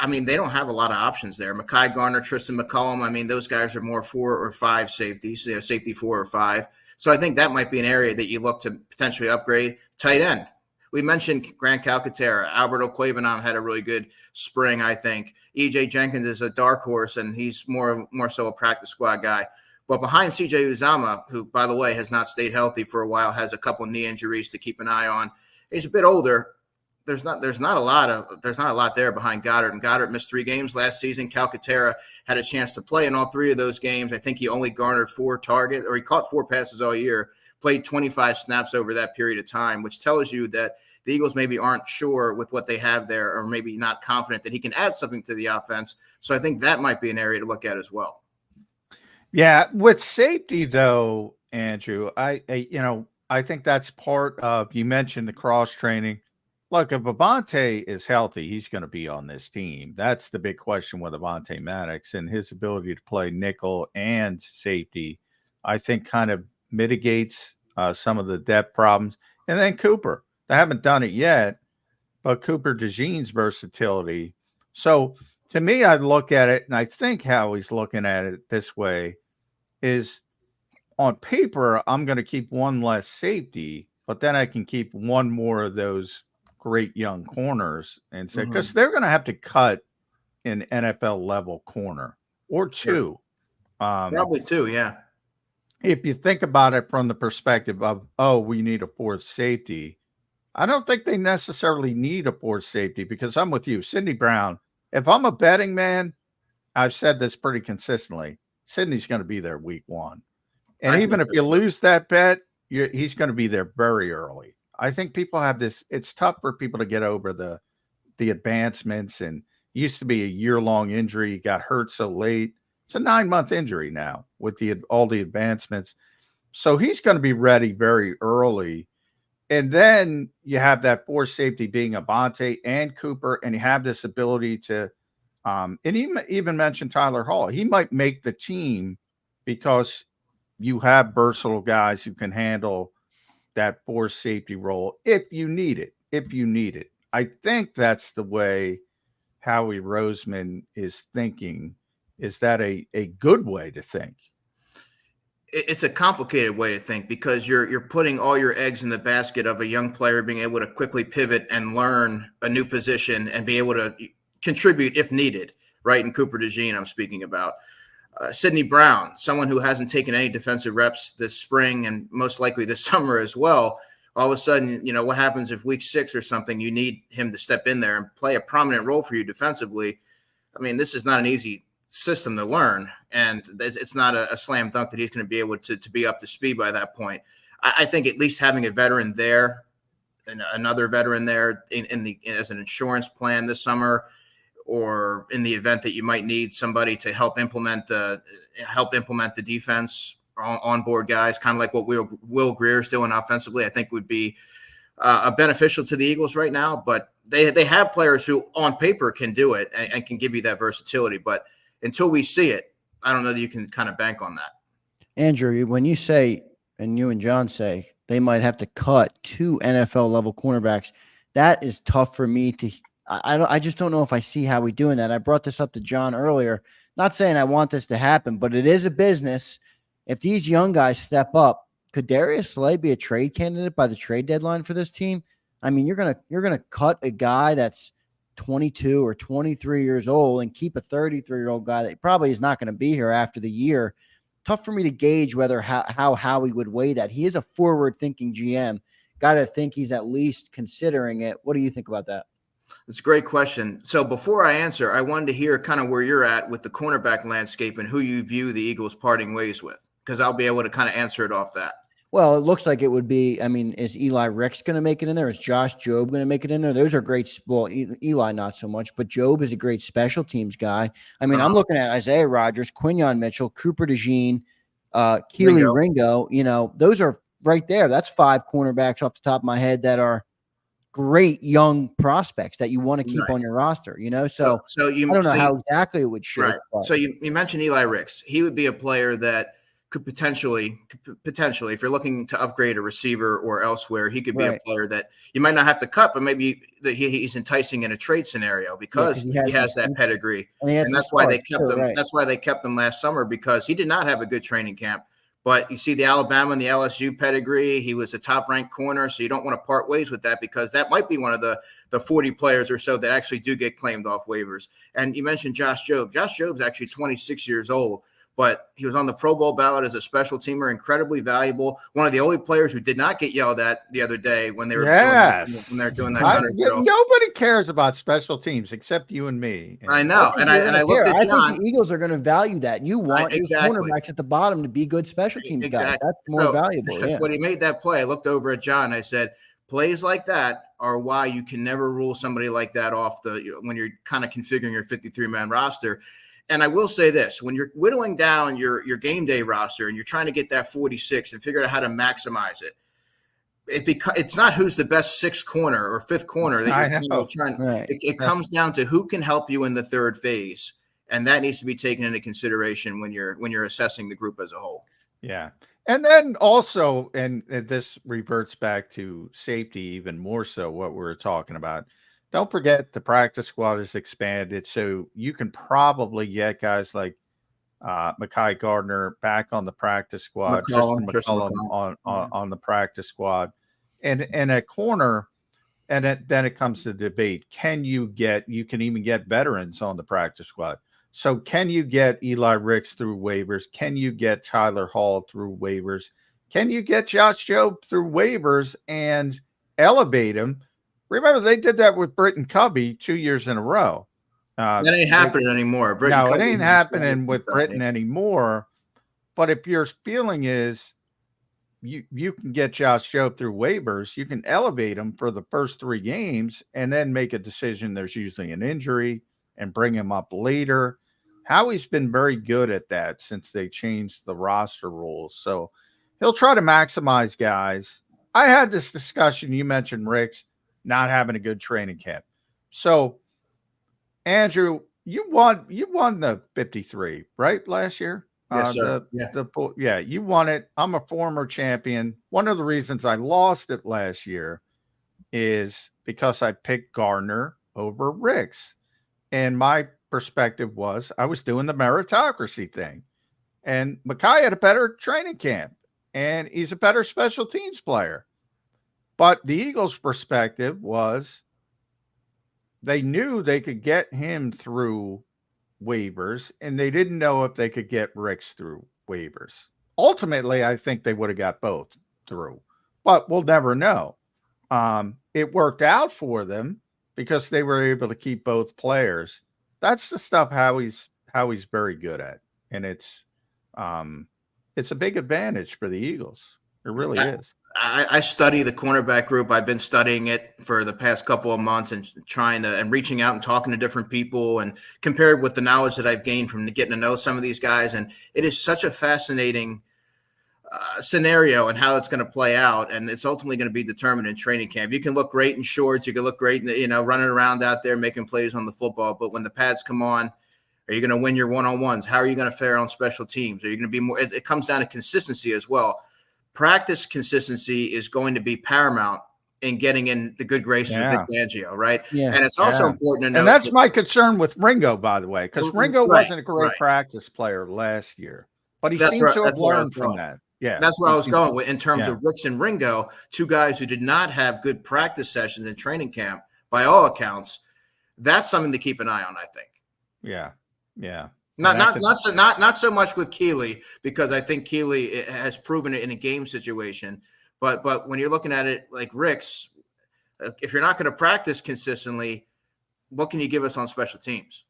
they don't have a lot of options there. Mekhi Garner, Tristan McCollum, those guys are more 4 or 5 safeties, safety 4 or 5. So I think that might be an area that you look to potentially upgrade. Tight end. We mentioned Grant Calcaterra. Albert Okwuegbunam had a really good spring, I think. E.J. Jenkins is a dark horse, and he's more so a practice squad guy. But behind C.J. Uzomah, who, by the way, has not stayed healthy for a while, has a couple knee injuries to keep an eye on. He's a bit older. There's not a lot there behind Goddard. And Goddard missed 3 games last season. Calcaterra had a chance to play in all 3 of those games. I think he only garnered 4 targets, or he caught 4 passes all year. Played 25 snaps over that period of time, which tells you that the Eagles maybe aren't sure with what they have there, or maybe not confident that he can add something to the offense. So I think that might be an area to look at as well. Yeah, with safety though, Andrew, I think that's part of, you mentioned the cross training. Look, if Avonte is healthy, he's going to be on this team. That's the big question with Avonte Maddox, and his ability to play nickel and safety, I think, kind of mitigates some of the depth problems. And then Cooper, they haven't done it yet, but Cooper DeJean's versatility. So to me, I look at it, and I think how he's looking at it this way is, on paper, I'm going to keep 1 less safety, but then I can keep 1 more of those great young corners, and say, because they're going to have to cut an NFL level corner or 2. Probably 2, yeah. If you think about it from the perspective of, we need a 4th safety, I don't think they necessarily need a board safety because I'm with you. Sidney Brown, if I'm a betting man, I've said this pretty consistently. Sidney's going to be there week 1. And even if you lose that bet, he's going to be there very early. I think people have this. It's tough for people to get over the advancements. And it used to be a year-long injury. He got hurt so late. It's a 9-month injury now with all the advancements. So he's going to be ready very early. And then you have that board safety being Avonte and Cooper, and you have this ability to and he even mentioned Tyler Hall. He might make the team because you have versatile guys who can handle that board safety role if you need it. I think that's the way Howie Roseman is thinking. Is that a good way to think? It's a complicated way to think because you're putting all your eggs in the basket of a young player being able to quickly pivot and learn a new position and be able to contribute if needed, right? And Cooper DeJean I'm speaking about. Sidney Brown, someone who hasn't taken any defensive reps this spring and most likely this summer as well. All of a sudden, what happens if week 6 or something, you need him to step in there and play a prominent role for you defensively. I mean, this is not an easy system to learn, and it's not a slam dunk that he's going to be able to be up to speed by that point. I think at least having a veteran there and another veteran there as an insurance plan this summer, or in the event that you might need somebody to help implement the defense, on board guys, kind of like what Will Greer's doing offensively, I think would be beneficial to the Eagles right now. But they have players who on paper can do it and can give you that versatility. But until we see it, I don't know that you can kind of bank on that. Andrew, when you say, and you and John say, they might have to cut 2 NFL level cornerbacks, that is tough for me to. I just don't know if I see how we doing that. I brought this up to John earlier. Not saying I want this to happen, but it is a business. If these young guys step up, could Darius Slay be a trade candidate by the trade deadline for this team? I mean, you're gonna cut a guy that's 22 or 23 years old and keep a 33-year-old guy that probably is not going to be here after the year. Tough for me to gauge whether how he would weigh that. He is a forward-thinking GM. Got to think he's at least considering it. What do you think about that? That's a great question. So before I answer, I wanted to hear kind of where you're at with the cornerback landscape and who you view the Eagles parting ways with, because I'll be able to kind of answer it off that. Well, it looks like it would be, I mean, is Eli Ricks going to make it in there? Is Josh Jobe going to make it in there? Those are great. Well, Eli not so much, but Jobe is a great special teams guy. I mean, I'm looking at Isaiah Rodgers, Quinyon Mitchell, Cooper DeJean, Keely Ringo. Those are right there. That's 5 cornerbacks off the top of my head that are great young prospects that you want to keep on your roster, So I don't know how exactly it would shape. Right. So you mentioned Eli Ricks. He would be a player that could potentially, if you're looking to upgrade a receiver or elsewhere, he could be a player that you might not have to cut, but maybe he's enticing in a trade scenario because he has that pedigree, and that's why they kept him. Right. That's why they kept him last summer, because he did not have a good training camp. But you see the Alabama and the LSU pedigree. He was a top-ranked corner, so you don't want to part ways with that, because that might be one of the 40 players or so that actually do get claimed off waivers. And you mentioned Josh Jobe. Josh Jobe's actually 26 years old, but he was on the Pro Bowl ballot as a special teamer, incredibly valuable. One of the only players who did not get yelled at the other day when they were doing that Gunner drill. Nobody cares about special teams except you and me. I know, and I looked at John. I think the Eagles are going to value that. You want your cornerbacks at the bottom to be good special teams guys. That's more valuable. Yeah. When he made that play, I looked over at John. I said, plays like that are why you can never rule somebody like that off when you're kind of configuring your 53-man roster. And I will say this, when you're whittling down your game day roster and you're trying to get that 46 and figure out how to maximize it, it's not who's the best 6th corner or 5th corner that you're trying. Right. It comes down to who can help you in the third phase, and that needs to be taken into consideration when you're assessing the group as a whole. Yeah, and then also, and this reverts back to safety even more so. What we're talking about. Don't forget the practice squad is expanded, so you can probably get guys like Mekhi Gardner back on the practice squad, McMullen on the practice squad, and at corner, and then it comes to debate: you can even get veterans on the practice squad. So can you get Eli Ricks through waivers? Can you get Tyler Hall through waivers? Can you get Josh Jobe through waivers? And elevate him. Remember, they did that with Britton Covey 2 years in a row. That ain't happening anymore. No, it ain't happening with Britton anymore. But if your feeling is you can get Josh Jobe through waivers, you can elevate him for the first 3 games and then make a decision there's usually an injury and bring him up later. Howie's been very good at that since they changed the roster rules. So he'll try to maximize guys. I had this discussion. You mentioned Rick's not having a good training camp. So, Andrew, you won the 53, right, last year? Yes, sir. You won it. I'm a former champion. One of the reasons I lost it last year is because I picked Gardner over Ricks. And my perspective was I was doing the meritocracy thing. And Mekhi had a better training camp, and he's a better special teams player. But the Eagles' perspective was they knew they could get him through waivers, and they didn't know if they could get Ricks through waivers. Ultimately, I think they would have got both through, but we'll never know. It worked out for them because they were able to keep both players. That's the stuff Howie's very good at, and it's a big advantage for the Eagles. It really is. I study the cornerback group. I've been studying it for the past couple of months and reaching out and talking to different people and compared with the knowledge that I've gained from getting to know some of these guys. And it is such a fascinating scenario and how it's going to play out. And it's ultimately going to be determined in training camp. You can look great in shorts. You can look great, running around out there, making plays on the football. But when the pads come on, are you going to win your one-on-ones? How are you going to fare on special teams? Are you going to be more? It comes down to consistency as well. Practice consistency is going to be paramount in getting in the good graces of Vic Fangio, right? Yeah. And it's also important to know. And that's my concern with Ringo, by the way, because Ringo wasn't a great practice player last year, but he seems to have learned from that. Yeah, that's where I was going with in terms of Ricks and Ringo, 2 guys who did not have good practice sessions in training camp, by all accounts. That's something to keep an eye on, I think. Yeah. Not so much with Keeley, because I think Keeley has proven it in a game situation. But when you're looking at it like Ricks, if you're not going to practice consistently, what can you give us on special teams?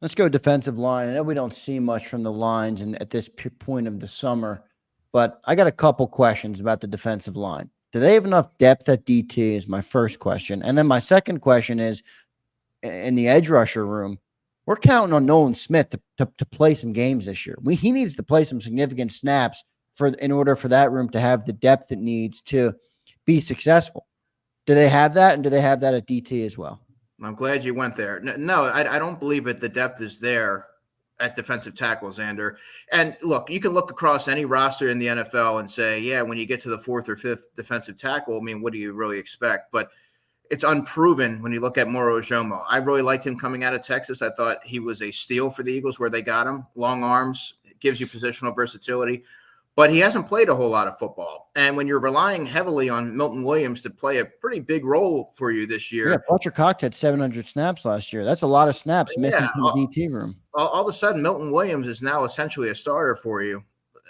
Let's go defensive line. I know we don't see much from the lines and at this point of the summer, but I got a couple questions about the defensive line. Do they have enough depth at DT is my first question. And then my second question is, in the edge rusher room, we're counting on Nolan Smith to play some games this year. He needs to play some significant snaps in order for that room to have the depth it needs to be successful. Do they have that, and do they have that at DT as well? I'm glad you went there. No, I don't believe that the depth is there at defensive tackle, Zander. And look, you can look across any roster in the NFL and say, yeah, when you get to the 4th or 5th defensive tackle, I mean, what do you really expect? But it's unproven when you look at Moro Ojomo. I really liked him coming out of Texas. I thought he was a steal for the Eagles where they got him. Long arms, gives you positional versatility. But he hasn't played a whole lot of football. And when you're relying heavily on Milton Williams to play a pretty big role for you this year. Yeah, Fletcher Cox had 700 snaps last year. That's a lot of snaps missing from the DT room. All of a sudden, Milton Williams is now essentially a starter for you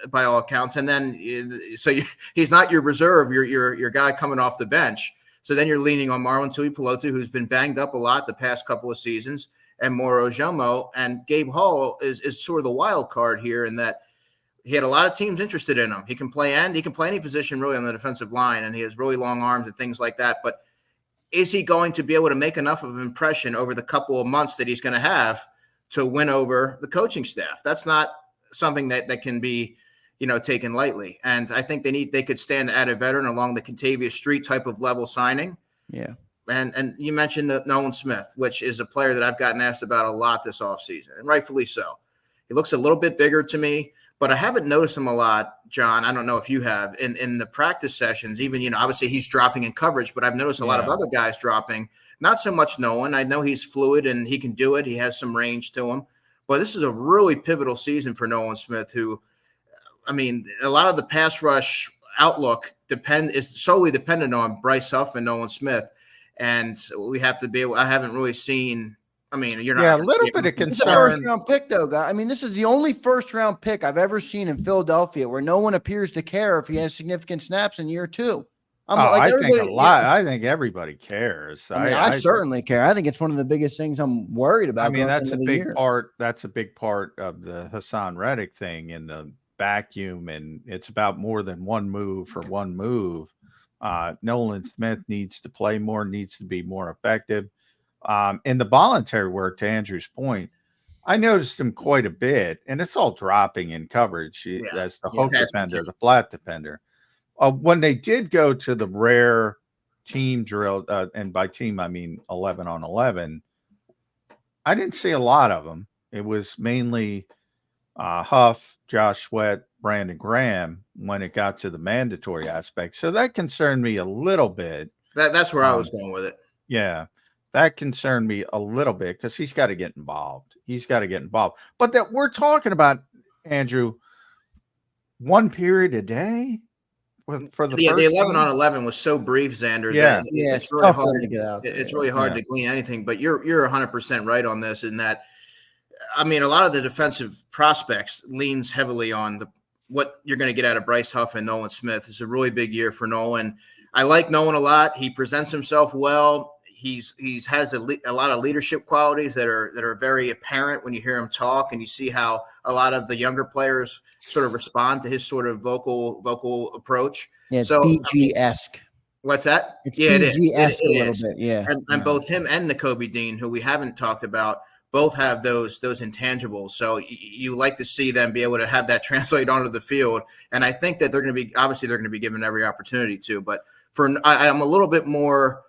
by all accounts. And then he's not your reserve, your guy coming off the bench. So then you're leaning on Marlon Tuipulotu, who's been banged up a lot the past couple of seasons, and Moro Ojomo. And Gabe Hall is sort of the wild card here in that he had a lot of teams interested in him. He can play end. He can play any position really on the defensive line, and he has really long arms and things like that. But is he going to be able to make enough of an impression over the couple of months that he's going to have to win over the coaching staff? That's not something that can be taken lightly. And I think they could stand at a veteran along the Contavious Street type of level signing. Yeah. And you mentioned Nolan Smith, which is a player that I've gotten asked about a lot this offseason, and rightfully so. He looks a little bit bigger to me, but I haven't noticed him a lot, John. I don't know if you have in the practice sessions, even, obviously he's dropping in coverage, but I've noticed a lot of other guys dropping, not so much Nolan. I know he's fluid and he can do it. He has some range to him, but this is a really pivotal season for Nolan Smith, who, a lot of the pass rush outlook is solely dependent on Bryce Huff and Nolan Smith. And we have to be able, I haven't really seen, you're not. Yeah, a little bit of concern. It's a first-round pick, though, guy. This is the only first-round pick I've ever seen in Philadelphia where no one appears to care if he has significant snaps in year 2. I think a lot. I think everybody cares. I mean, I certainly care. I think it's one of the biggest things I'm worried about. I mean, that's a big year. part. That's a big part of the Hassan Reddick thing in the vacuum, and it's about more than one move for one move. Nolan Smith needs to play more, needs to be more effective. In the voluntary work, to Andrew's point, I noticed him quite a bit, and it's all dropping in coverage as the hook defender, the flat defender. When they did go to the rare team drill, and by team I mean 11 on 11, I didn't see a lot of them. It was mainly Huff, Josh Sweat, Brandon Graham when it got to the mandatory aspect. So that concerned me a little bit. That's where I was going with it. Yeah, that concerned me a little bit because he's got to get involved. He's got to get involved. But that we're talking about, Andrew, one period a day for the the 11 on 11 was so brief, Xander. Yeah, it's really hard to get out. It's really hard to glean anything. But you're 100% right on this. In that, I mean, a lot of the defensive prospects leans heavily on what you're going to get out of Bryce Huff and Nolan Smith. It's a really big year for Nolan. I like Nolan a lot. He presents himself well. He's has a lot of leadership qualities that are very apparent when you hear him talk, and you see how a lot of the younger players sort of respond to his sort of vocal approach. Yeah, it's so BG-esque. What's that? It's BG-esque a little bit, yeah. And both him and Nakobe Dean, who we haven't talked about, both have those intangibles. So you like to see them be able to have that translate onto the field. And I think that they're going to be given every opportunity to. But I'm a little bit more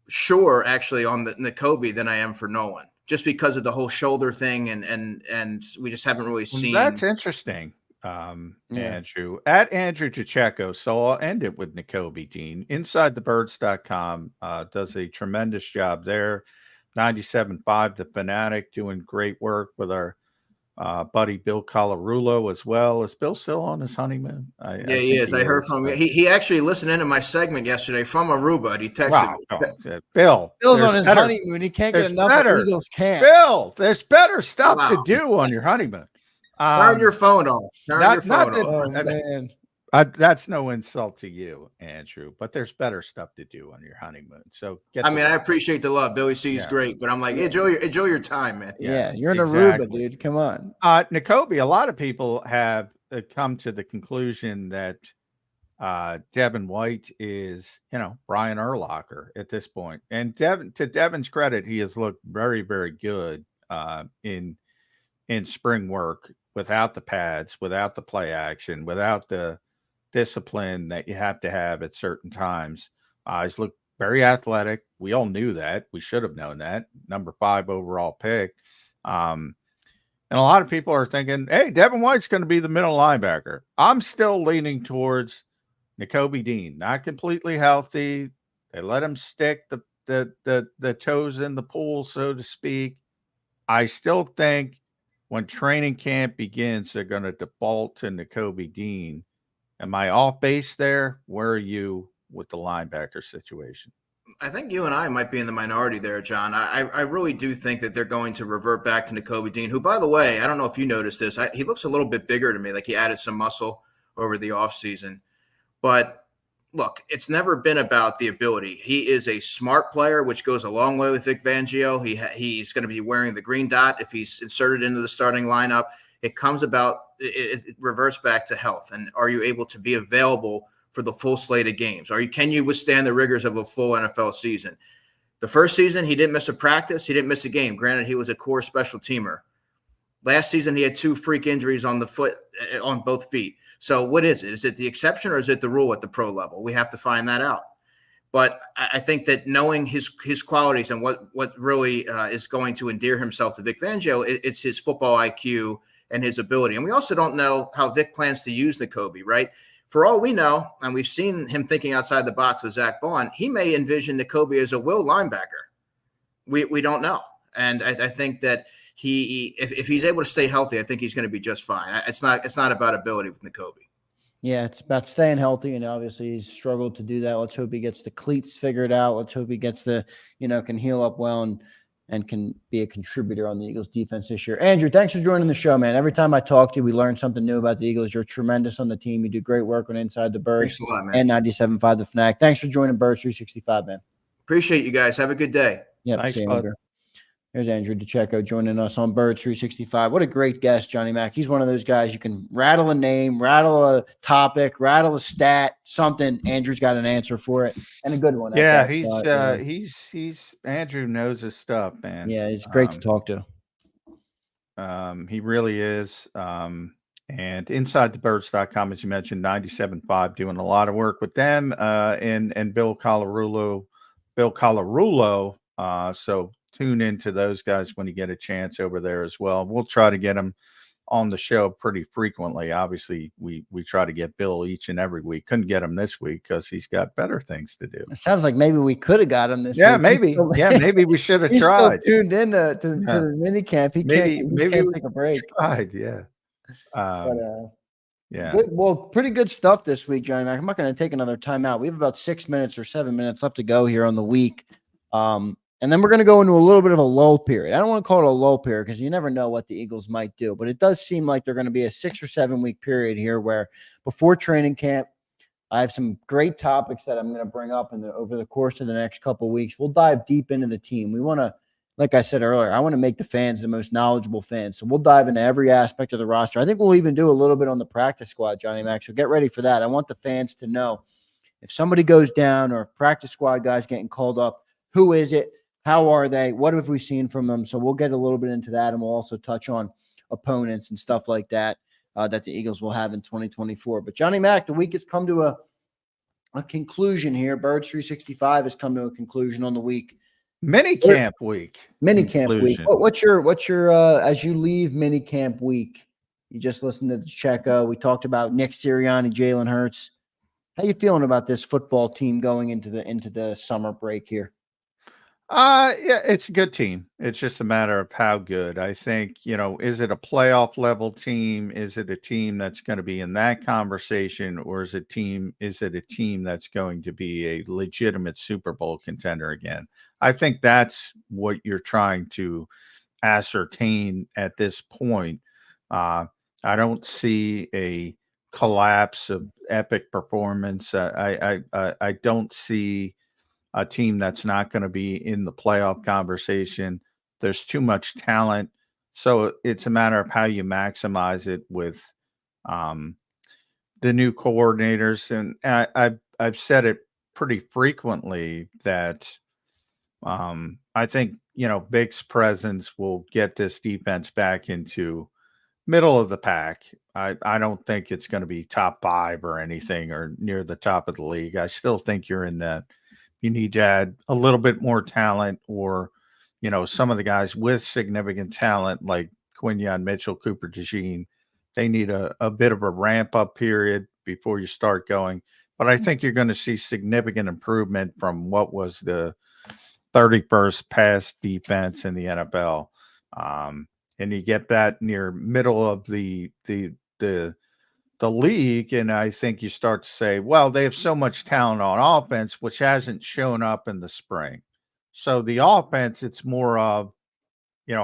sure actually on the Nakobe than I am for Nolan, just because of the whole shoulder thing, and we just haven't really seen. That's interesting, Andrew. At Andrew DiCecco. So I'll end it with Nakobe Dean. InsideTheBirds.com does a tremendous job there. 97.5 The Fanatic doing great work with our buddy Bill Colarulo as well. Is Bill still on his honeymoon? He is. I heard from him. He actually listened into my segment yesterday from Aruba. He texted me. Bill's on his honeymoon. He can't get enough of Eagles camp. Bill, there's better stuff to do on your honeymoon. Turn your phone off. Turn your phone off. Oh, man. That's no insult to you, Andrew, but there's better stuff to do on your honeymoon. So I appreciate the love. Billy C is great, but I'm like, enjoy your time, man. Yeah, you're in Aruba, dude. Come on. Nakobe, a lot of people have come to the conclusion that Devin White is, Brian Urlacher at this point. And to Devin's credit, he has looked very, very good in spring work without the pads, without the play action, without the discipline that you have to have at certain times. He's looked very athletic. We all knew that. We should have known that. Number 5 overall pick. And a lot of people are thinking, hey, Devin White's going to be the middle linebacker. I'm still leaning towards Nakobe Dean. Not completely healthy. They let him stick the toes in the pool, so to speak. I still think when training camp begins, they're going to default to Nakobe Dean. Am I off base there? Where are you with the linebacker situation? I think you and I might be in the minority there, John. I really do think that they're going to revert back to Nakobe Dean, who, by the way, I don't know if you noticed this. He looks a little bit bigger to me, like he added some muscle over the offseason. But look, it's never been about the ability. He is a smart player, which goes a long way with Vic Fangio. He's going to be wearing the green dot if he's inserted into the starting lineup. It reverts back to health. And are you able to be available for the full slate of games? Can you withstand the rigors of a full NFL season? The first season, he didn't miss a practice. He didn't miss a game. Granted, he was a core special teamer. Last season, he had 2 freak injuries on both feet. So what is it? Is it the exception or is it the rule at the pro level? We have to find that out. But I think that knowing his qualities and what really is going to endear himself to Vic Fangio, it's his football IQ and his ability. And we also don't know how Vic plans to use Nakobe, right? For all we know, and we've seen him thinking outside the box with Zach Bond, he may envision Nakobe as a will linebacker. We don't know. And I think that if he's able to stay healthy, I think he's going to be just fine. It's not about ability with Nakobe. Yeah, it's about staying healthy, and obviously he's struggled to do that. Let's hope he gets the cleats figured out. Let's hope he gets can heal up well and and can be a contributor on the Eagles defense this year. Andrew, thanks for joining the show, man. Every time I talk to you, we learn something new about the Eagles. You're tremendous on the team. You do great work on Inside the Birds. Thanks a lot, man. And 97.5 The Fanatic. Thanks for joining Birds 365, man. Appreciate you guys. Have a good day. Yep. Thanks, See you, bud. Andrew. Here's Andrew DiCecco joining us on Birds 365. What a great guest, Johnny Mac. He's one of those guys you can rattle a name, rattle a topic, rattle a stat, something. Andrew's got an answer for it, and a good one. Yeah, he's Andrew knows his stuff, man. Yeah, he's great to talk to. He really is. And InsideTheBirds.com, as you mentioned, 97.5, doing a lot of work with them, and Bill Colarulo. So tune into those guys when you get a chance over there as well. We'll try to get them on the show pretty frequently. Obviously, we try to get Bill each and every week. Couldn't get him this week because he's got better things to do. It sounds like maybe we could have got him this Yeah, week. maybe. Yeah, maybe we should have tried. Still tuned in to the mini camp. He can't take a break. Tried, yeah. Yeah. Good, well, pretty good stuff this week, Johnny Mac. I'm not going to take another timeout. We have about 6 minutes or 7 minutes left to go here on the week. And then we're going to go into a little bit of a lull period. I don't want to call it a lull period because you never know what the Eagles might do, but it does seem like they're going to be a 6 or 7 week period here where before training camp, I have some great topics that I'm going to bring up over the course of the next couple of weeks. We'll dive deep into the team. We want to, like I said earlier, I want to make the fans the most knowledgeable fans. So we'll dive into every aspect of the roster. I think we'll even do a little bit on the practice squad, Johnny Mac. So get ready for that. I want the fans to know if somebody goes down or if practice squad guys getting called up, who is it? How are they? What have we seen from them? So we'll get a little bit into that, and we'll also touch on opponents and stuff like that that the Eagles will have in 2024. But Johnny Mac, the week has come to a conclusion here. Birds 365 has come to a conclusion on the week. Mini camp week. What's your as you leave mini camp week? You just listened to DiCecco. We talked about Nick Sirianni, Jalen Hurts. How you feeling about this football team going into the summer break here? Yeah, it's a good team. It's just a matter of how good. I think, is it a playoff level team? Is it a team that's going to be in that conversation, or is it a team that's going to be a legitimate Super Bowl contender again? I think that's what you're trying to ascertain at this point. I don't see a collapse of epic performance. I don't see a team that's not going to be in the playoff conversation. There's too much talent. So it's a matter of how you maximize it with the new coordinators. And I've said it pretty frequently that I think, Vic's presence will get this defense back into middle of the pack. I don't think it's going to be top 5 or anything or near the top of the league. I still think you're in that. You need to add a little bit more talent, or, some of the guys with significant talent like Quinyon Mitchell, Cooper DeJean, they need a bit of a ramp up period before you start going. But I think you're going to see significant improvement from what was the 31st pass defense in the NFL. And you get that near middle of the league, and I think you start to say, well, they have so much talent on offense, which hasn't shown up in the spring. So the offense, it's more of,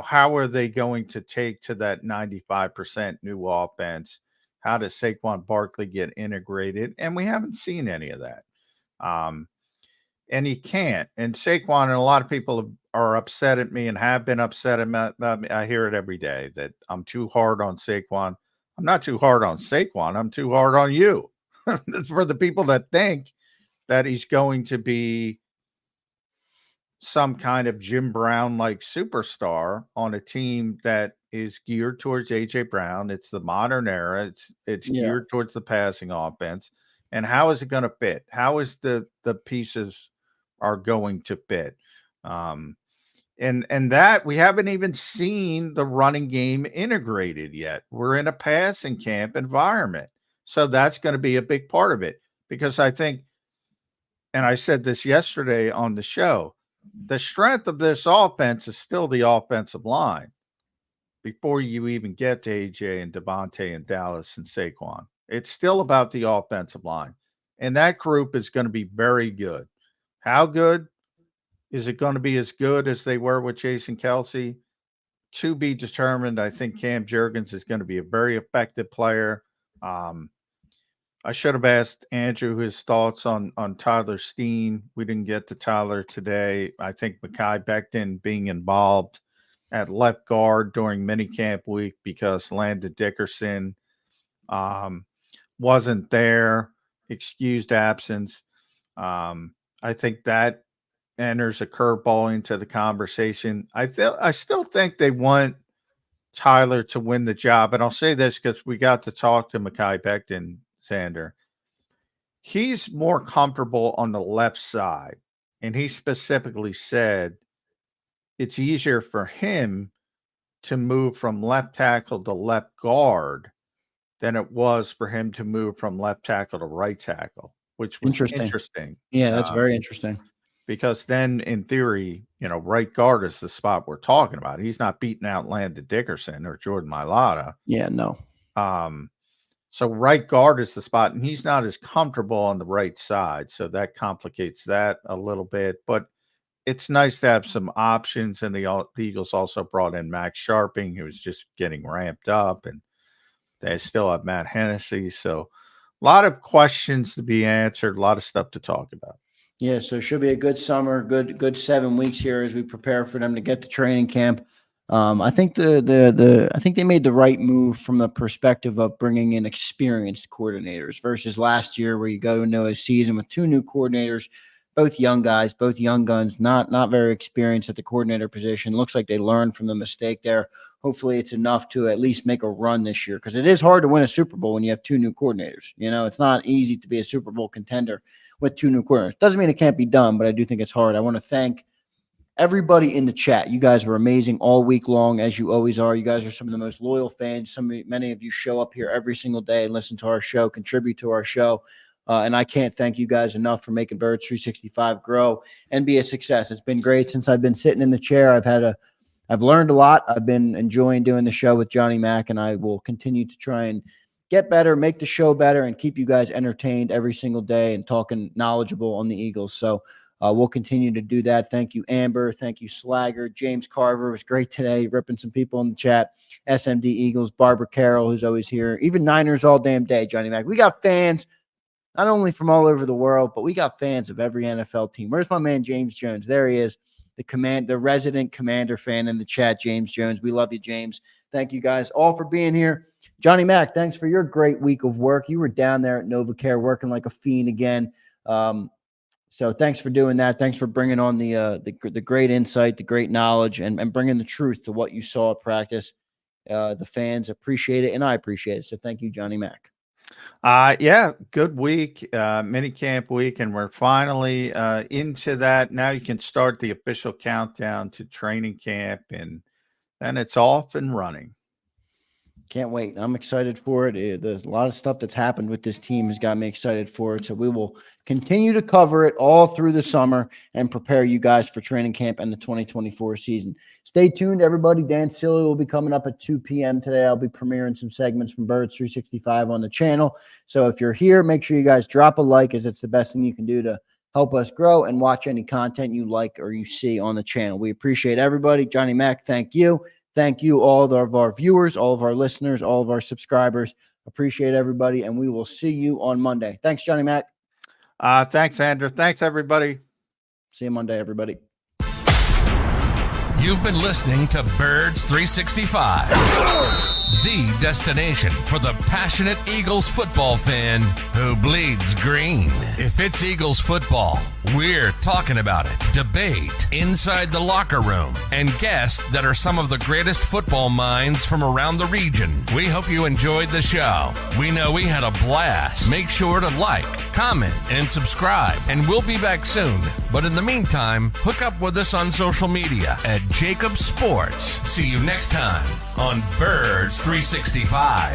how are they going to take to that 95% new offense? How does Saquon Barkley get integrated? And we haven't seen any of that. And he can't. And Saquon, and a lot of people are upset at me and have been upset about me. I hear it every day that I'm too hard on Saquon. I'm not too hard on Saquon. I'm too hard on you. For the people that think that he's going to be some kind of Jim Brown-like superstar on a team that is geared towards A.J. Brown. It's the modern era. It's geared towards the passing offense. And how is it going to fit? How is the pieces are going to fit? And that we haven't even seen the running game integrated yet. We're in a passing camp environment. So that's going to be a big part of it, because I think, and I said this yesterday on the show, the strength of this offense is still the offensive line before you even get to AJ and Devontae and Dallas and Saquon. It's still about the offensive line. And that group is going to be very good. How good? Is it going to be as good as they were with Jason Kelce? To be determined. I think Cam Jurgens is going to be a very effective player. I should have asked Andrew his thoughts on Tyler Steen. We didn't get to Tyler today. I think Mekhi Becton being involved at left guard during minicamp week because Landon Dickerson wasn't there, excused absence. I think that enters a curveball into the conversation. I still think they want Tyler to win the job. And I'll say this because we got to talk to Mekhi Becton, Zander. He's more comfortable on the left side. And he specifically said it's easier for him to move from left tackle to left guard than it was for him to move from left tackle to right tackle, which was interesting. Yeah, that's very interesting. Because then, in theory, right guard is the spot we're talking about. He's not beating out Landon Dickerson or Jordan Mailata. Yeah, no. So right guard is the spot, and he's not as comfortable on the right side. So that complicates that a little bit. But it's nice to have some options. And the Eagles also brought in Max Sharping, who was just getting ramped up. And they still have Matt Hennessy. So a lot of questions to be answered, a lot of stuff to talk about. Yeah, so it should be a good summer, good 7 weeks here as we prepare for them to get to training camp. I think I think they made the right move from the perspective of bringing in experienced coordinators versus last year where you go into a season with 2 new coordinators, both young guys, both young guns, not very experienced at the coordinator position. Looks like they learned from the mistake there. Hopefully it's enough to at least make a run this year because it is hard to win a Super Bowl when you have 2 new coordinators. It's not easy to be a Super Bowl contender with 2 new coordinators. Doesn't mean it can't be done, but I do think it's hard. I want to thank everybody in the chat. You guys were amazing all week long, as you always are. You guys are some of the most loyal fans. Many of you show up here every single day and listen to our show, contribute to our show. And I can't thank you guys enough for making Birds 365 grow and be a success. It's been great since I've been sitting in the chair. I've learned a lot. I've been enjoying doing the show with Johnny Mack, and I will continue to try and get better, make the show better, and keep you guys entertained every single day and talking knowledgeable on the Eagles. So we'll continue to do that. Thank you, Amber. Thank you, Slagger. James Carver was great today, ripping some people in the chat. SMD Eagles, Barbara Carroll, who's always here. Even Niners all damn day, Johnny Mack. We got fans not only from all over the world, but we got fans of every NFL team. Where's my man, James Jones? There he is, the resident Commander fan in the chat, James Jones. We love you, James. Thank you guys all for being here. Johnny Mack, thanks for your great week of work. You were down there at NovaCare working like a fiend again. So thanks for doing that. Thanks for bringing on the great insight, the great knowledge, and bringing the truth to what you saw at practice. The fans appreciate it, and I appreciate it. So thank you, Johnny Mack. Yeah, good week, minicamp week, and we're finally into that. Now you can start the official countdown to training camp, and then it's off and running. Can't wait. I'm excited for it. There's a lot of stuff that's happened with this team has got me excited for it. So we will continue to cover it all through the summer and prepare you guys for training camp and the 2024 season. Stay tuned, everybody. Dan Silly will be coming up at 2 p.m. today. I'll be premiering some segments from Birds 365 on the channel. So if you're here, make sure you guys drop a like, as it's the best thing you can do to help us grow, and watch any content you like or you see on the channel. We appreciate everybody. Johnny Mack, thank you. Thank you, all of our viewers, all of our listeners, all of our subscribers. Appreciate everybody, and we will see you on Monday. Thanks, Johnny Mack. Thanks, Andrew. Thanks, everybody. See you Monday, everybody. You've been listening to Birds 365, the destination for the passionate Eagles football fan who bleeds green. If it's Eagles football, we're talking about it. Debate inside the locker room and guests that are some of the greatest football minds from around the region. We hope you enjoyed the show. We know we had a blast. Make sure to like, comment, and subscribe, and we'll be back soon. But in the meantime, hook up with us on social media at JAKIB Sports. See you next time on Birds 365.